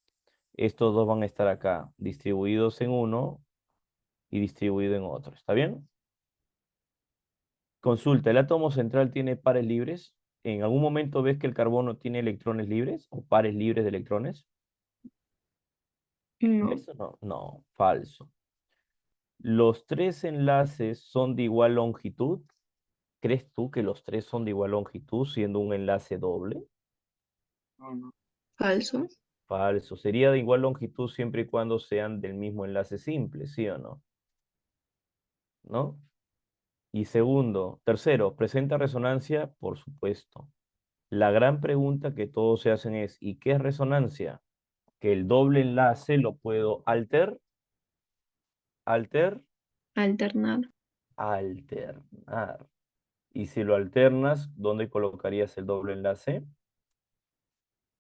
Speaker 1: estos dos van a estar acá, distribuidos en uno y distribuido en otro. ¿Está bien? Consulta, ¿el átomo central tiene pares libres? ¿En algún momento ves que el carbono tiene electrones libres o pares libres de electrones?
Speaker 5: No.
Speaker 1: ¿Eso no? No, falso. ¿Los 3 enlaces son de igual longitud? ¿Crees tú que los 3 son de igual longitud siendo un enlace doble?
Speaker 3: No, no.
Speaker 5: Falso.
Speaker 1: Falso. Sería de igual longitud siempre y cuando sean del mismo enlace simple, ¿sí o no? ¿No? Y segundo, tercero, ¿presenta resonancia? Por supuesto. La gran pregunta que todos se hacen es, ¿y qué es resonancia? Que el doble enlace lo puedo alter,
Speaker 5: Alternar.
Speaker 1: alternar. Y si lo alternas, ¿dónde colocarías el doble enlace?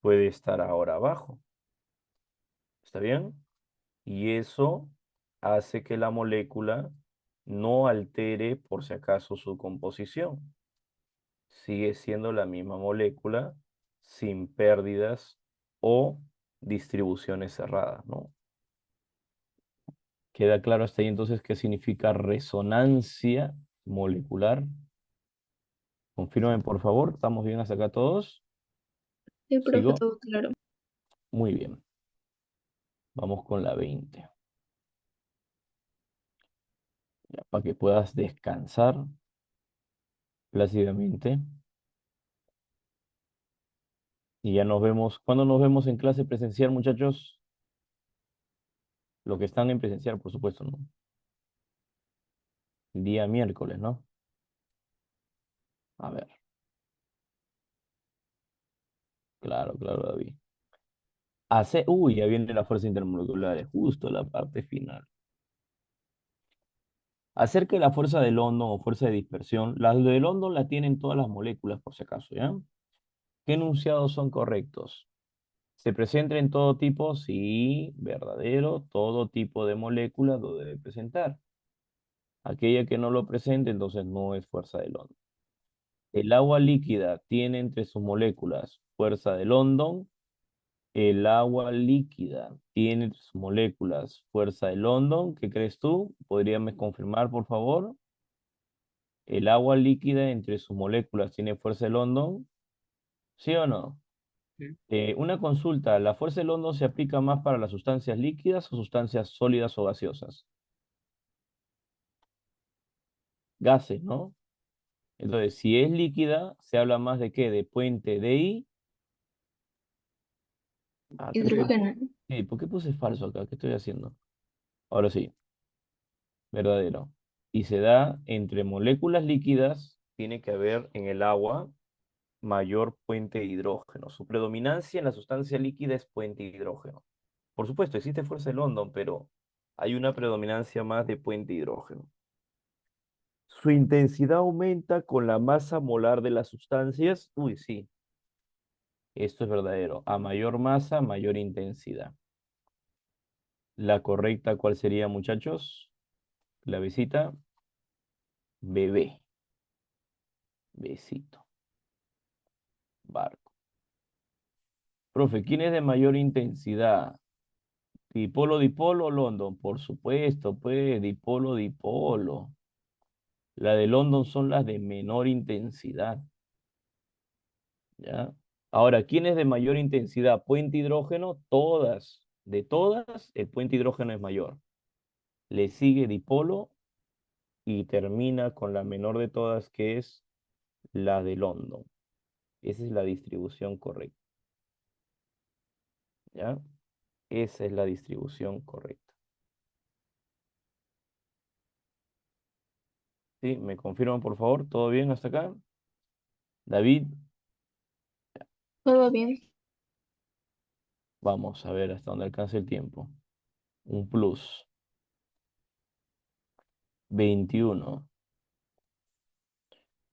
Speaker 1: Puede estar ahora abajo. ¿Está bien? Y eso hace que la molécula no altere por si acaso su composición. Sigue siendo la misma molécula sin pérdidas o distribuciones cerradas, ¿no? ¿Queda claro hasta ahí entonces qué significa resonancia molecular? Confírmame, por favor. ¿Estamos bien hasta acá todos?
Speaker 5: Sí, profe,
Speaker 1: ¿Sigo?
Speaker 5: todo claro.
Speaker 1: Muy bien. Vamos con la 20. Ya, para que puedas descansar plácidamente. Y ya nos vemos. ¿Cuándo nos vemos en clase presencial, muchachos? Los que están en presencial, por supuesto, ¿no? El día miércoles, ¿no? A ver. Claro, claro, David. Uy, ya viene la fuerza intermolecular, justo la parte final. Acerca de la fuerza de London o fuerza de dispersión, las de London la tienen todas las moléculas, por si acaso, ¿ya? ¿Qué enunciados son correctos? ¿Se presenta en todo tipo? Sí, verdadero. Todo tipo de moléculas lo debe presentar. Aquella que no lo presente, entonces no es fuerza de London. El agua líquida tiene entre sus moléculas fuerza de London. El agua líquida tiene entre sus moléculas fuerza de London. ¿Qué crees tú? ¿Podrías confirmar, por favor? El agua líquida entre sus moléculas tiene fuerza de London. ¿Sí o no?
Speaker 3: Sí.
Speaker 1: Una consulta, ¿la fuerza de London se aplica más para las sustancias líquidas o sustancias sólidas o gaseosas? Gases, ¿no? Entonces, si es líquida, se habla más de qué, de puente de I. Ah,
Speaker 5: Hidrógeno.
Speaker 1: sí, ¿por qué puse falso acá? ¿Qué estoy haciendo? Ahora sí, verdadero. Y se da entre moléculas líquidas, tiene que haber en el agua mayor puente de hidrógeno. Su predominancia en la sustancia líquida es puente de hidrógeno. Por supuesto, existe fuerza de London, pero hay una predominancia más de puente de hidrógeno. Su intensidad aumenta con la masa molar de las sustancias. Uy, sí, esto es verdadero. A mayor masa, mayor intensidad. La correcta, ¿cuál sería, muchachos? La visita, bebé, besito, barco. Profe, ¿quién es de mayor intensidad? Dipolo, dipolo, London. Por supuesto, pues, dipolo, dipolo. La de London son las de menor intensidad. ¿Ya? Ahora, ¿quién es de mayor intensidad? Puente hidrógeno, todas. De todas, el puente hidrógeno es mayor. Le sigue dipolo y termina con la menor de todas, que es la de London. Esa es la distribución correcta. ¿Ya? Esa es la distribución correcta. ¿Sí? ¿Me confirman, por favor? ¿Todo bien hasta acá? David,
Speaker 5: Todo bien.
Speaker 1: vamos a ver hasta dónde alcanza el tiempo. Un plus. 21.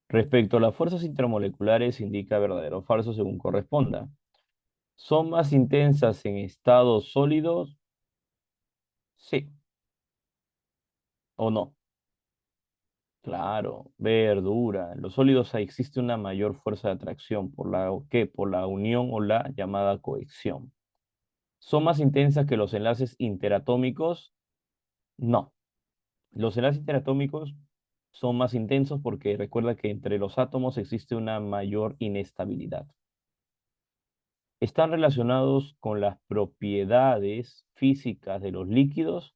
Speaker 1: Respecto a las fuerzas intermoleculares, indica verdadero o falso según corresponda. ¿Son más intensas en estados sólidos? Sí o no. Claro, verdura. En los sólidos existe una mayor fuerza de atracción por la, ¿qué? Por la unión o la llamada cohesión. ¿Son más intensas que los enlaces interatómicos? No. Los enlaces interatómicos son más intensos porque recuerda que entre los átomos existe una mayor inestabilidad. ¿Están relacionados con las propiedades físicas de los líquidos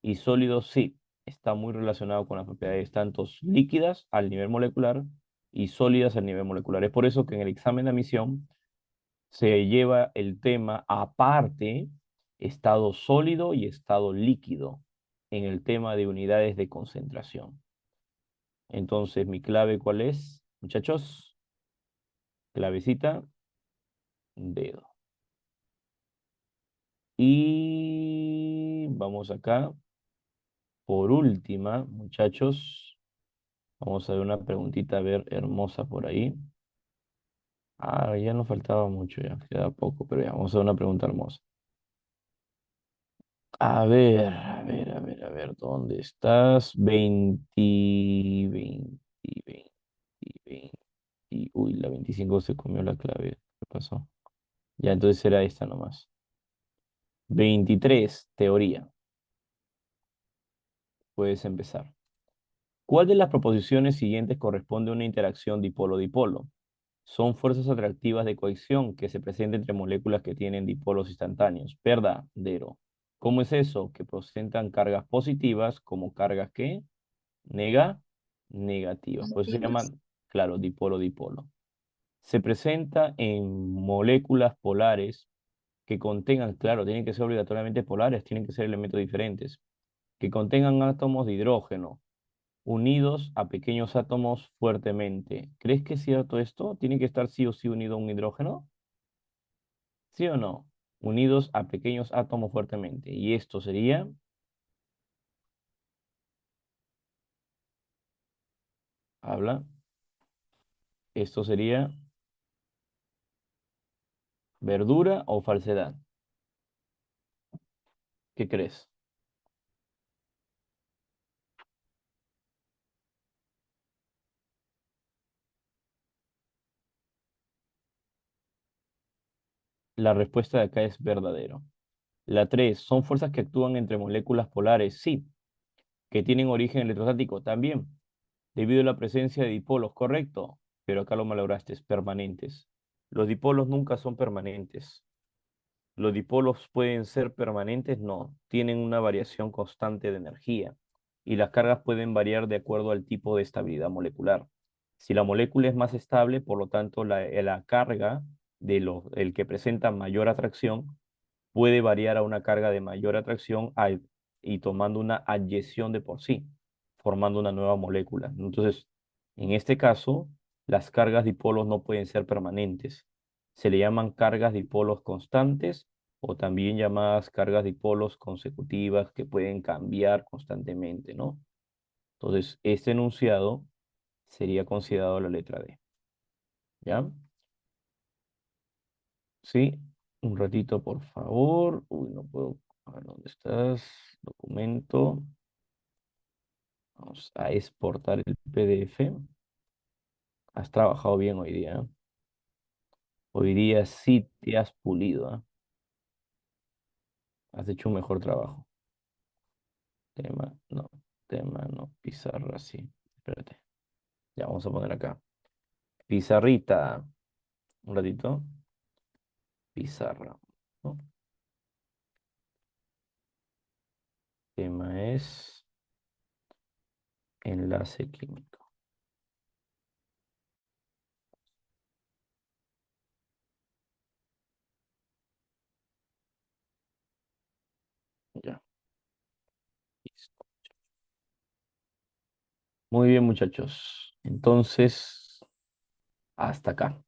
Speaker 1: y sólidos? Sí, está muy relacionado con las propiedades tanto líquidas al nivel molecular y sólidas al nivel molecular. Es por eso que en el examen de admisión se lleva el tema aparte, estado sólido y estado líquido, en el tema de unidades de concentración. Entonces, ¿mi clave cuál es, muchachos? Clavecita, dedo. Y vamos acá. Por última, muchachos, vamos a ver una preguntita, a ver, hermosa por ahí. Ah, ya nos faltaba mucho, ya queda poco, pero ya, vamos a ver una pregunta hermosa. A ver, a ver, a ver, a ver, ¿dónde estás? 20. Uy, la 25 se comió la clave. ¿Qué pasó? Ya, entonces será esta nomás. 23, teoría. Puedes empezar. ¿Cuál de las proposiciones siguientes corresponde a una interacción dipolo-dipolo? Son fuerzas atractivas de cohesión que se presentan entre moléculas que tienen dipolos instantáneos. Verdadero. ¿Cómo es eso? Que presentan cargas positivas como cargas que negativas. Por eso se
Speaker 5: Negativas.
Speaker 1: llaman, claro, dipolo-dipolo. Se presenta en moléculas polares que contengan, claro, tienen que ser obligatoriamente polares, tienen que ser elementos diferentes, que contengan átomos de hidrógeno unidos a pequeños átomos fuertemente. ¿Crees que es cierto esto? ¿Tiene que estar sí o sí unido a un hidrógeno? ¿Sí o no? Unidos a pequeños átomos fuertemente. Y esto sería, habla, esto sería verdura o falsedad. ¿Qué crees? La respuesta de acá es verdadero. La 3, ¿son fuerzas que actúan entre moléculas polares? Sí. ¿Que tienen origen electrostático? También. Debido a la presencia de dipolos, correcto, pero acá lo malograste, es permanentes. Los dipolos nunca son permanentes. ¿Los dipolos pueden ser permanentes? No, tienen una variación constante de energía y las cargas pueden variar de acuerdo al tipo de estabilidad molecular. Si la molécula es más estable, por lo tanto, la carga el que presenta mayor atracción puede variar a una carga de mayor atracción y tomando una adhesión de por sí, formando una nueva molécula. Entonces, en este caso, las cargas dipolos no pueden ser permanentes. Se le llaman cargas dipolos constantes o también llamadas cargas dipolos consecutivas que pueden cambiar constantemente, ¿no? Entonces, este enunciado sería considerado la letra D. ¿Ya? Sí, un ratito, por favor. Uy, no puedo. A ver, ¿dónde estás? Documento. Vamos a exportar el PDF. Has trabajado bien hoy día. ¿Eh? Hoy día sí te has pulido. ¿Eh? Has hecho un mejor trabajo. Tema no, pizarra, sí. Espérate. Ya vamos a poner acá. Pizarrita. Un ratito. Pizarra. ¿No? Tema es enlace químico. Ya. Listo. Muy bien, muchachos. Entonces, hasta acá.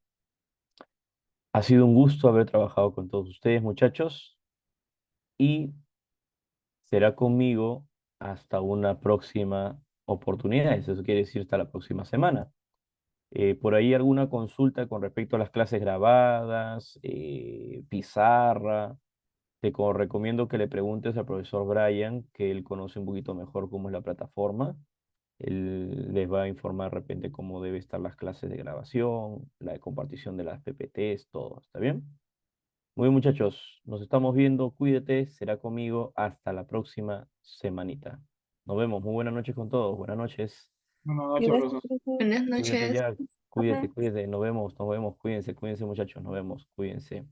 Speaker 1: Ha sido un gusto haber trabajado con todos ustedes, muchachos, y será conmigo hasta una próxima oportunidad. Eso quiere decir hasta la próxima semana. Por ahí alguna consulta con respecto a las clases grabadas, pizarra. Recomiendo que le preguntes al profesor Brian, que él conoce un poquito mejor cómo es la plataforma. Él les va a informar de repente cómo debe estar las clases de grabación, la de compartición de las PPTs, todo. ¿Está bien? Muy bien, muchachos. Nos estamos viendo. Cuídate. Será conmigo hasta la próxima semanita. Nos vemos. Muy buenas noches con todos. Buenas noches.
Speaker 3: Buenas noches,
Speaker 2: Gracias,
Speaker 3: profesor.
Speaker 2: profesor.
Speaker 5: Buenas
Speaker 1: Cuídate
Speaker 5: noches.
Speaker 1: ya. Cuídate, cuídate. Nos vemos. Nos vemos. Cuídense, cuídense, muchachos. Nos vemos. Cuídense.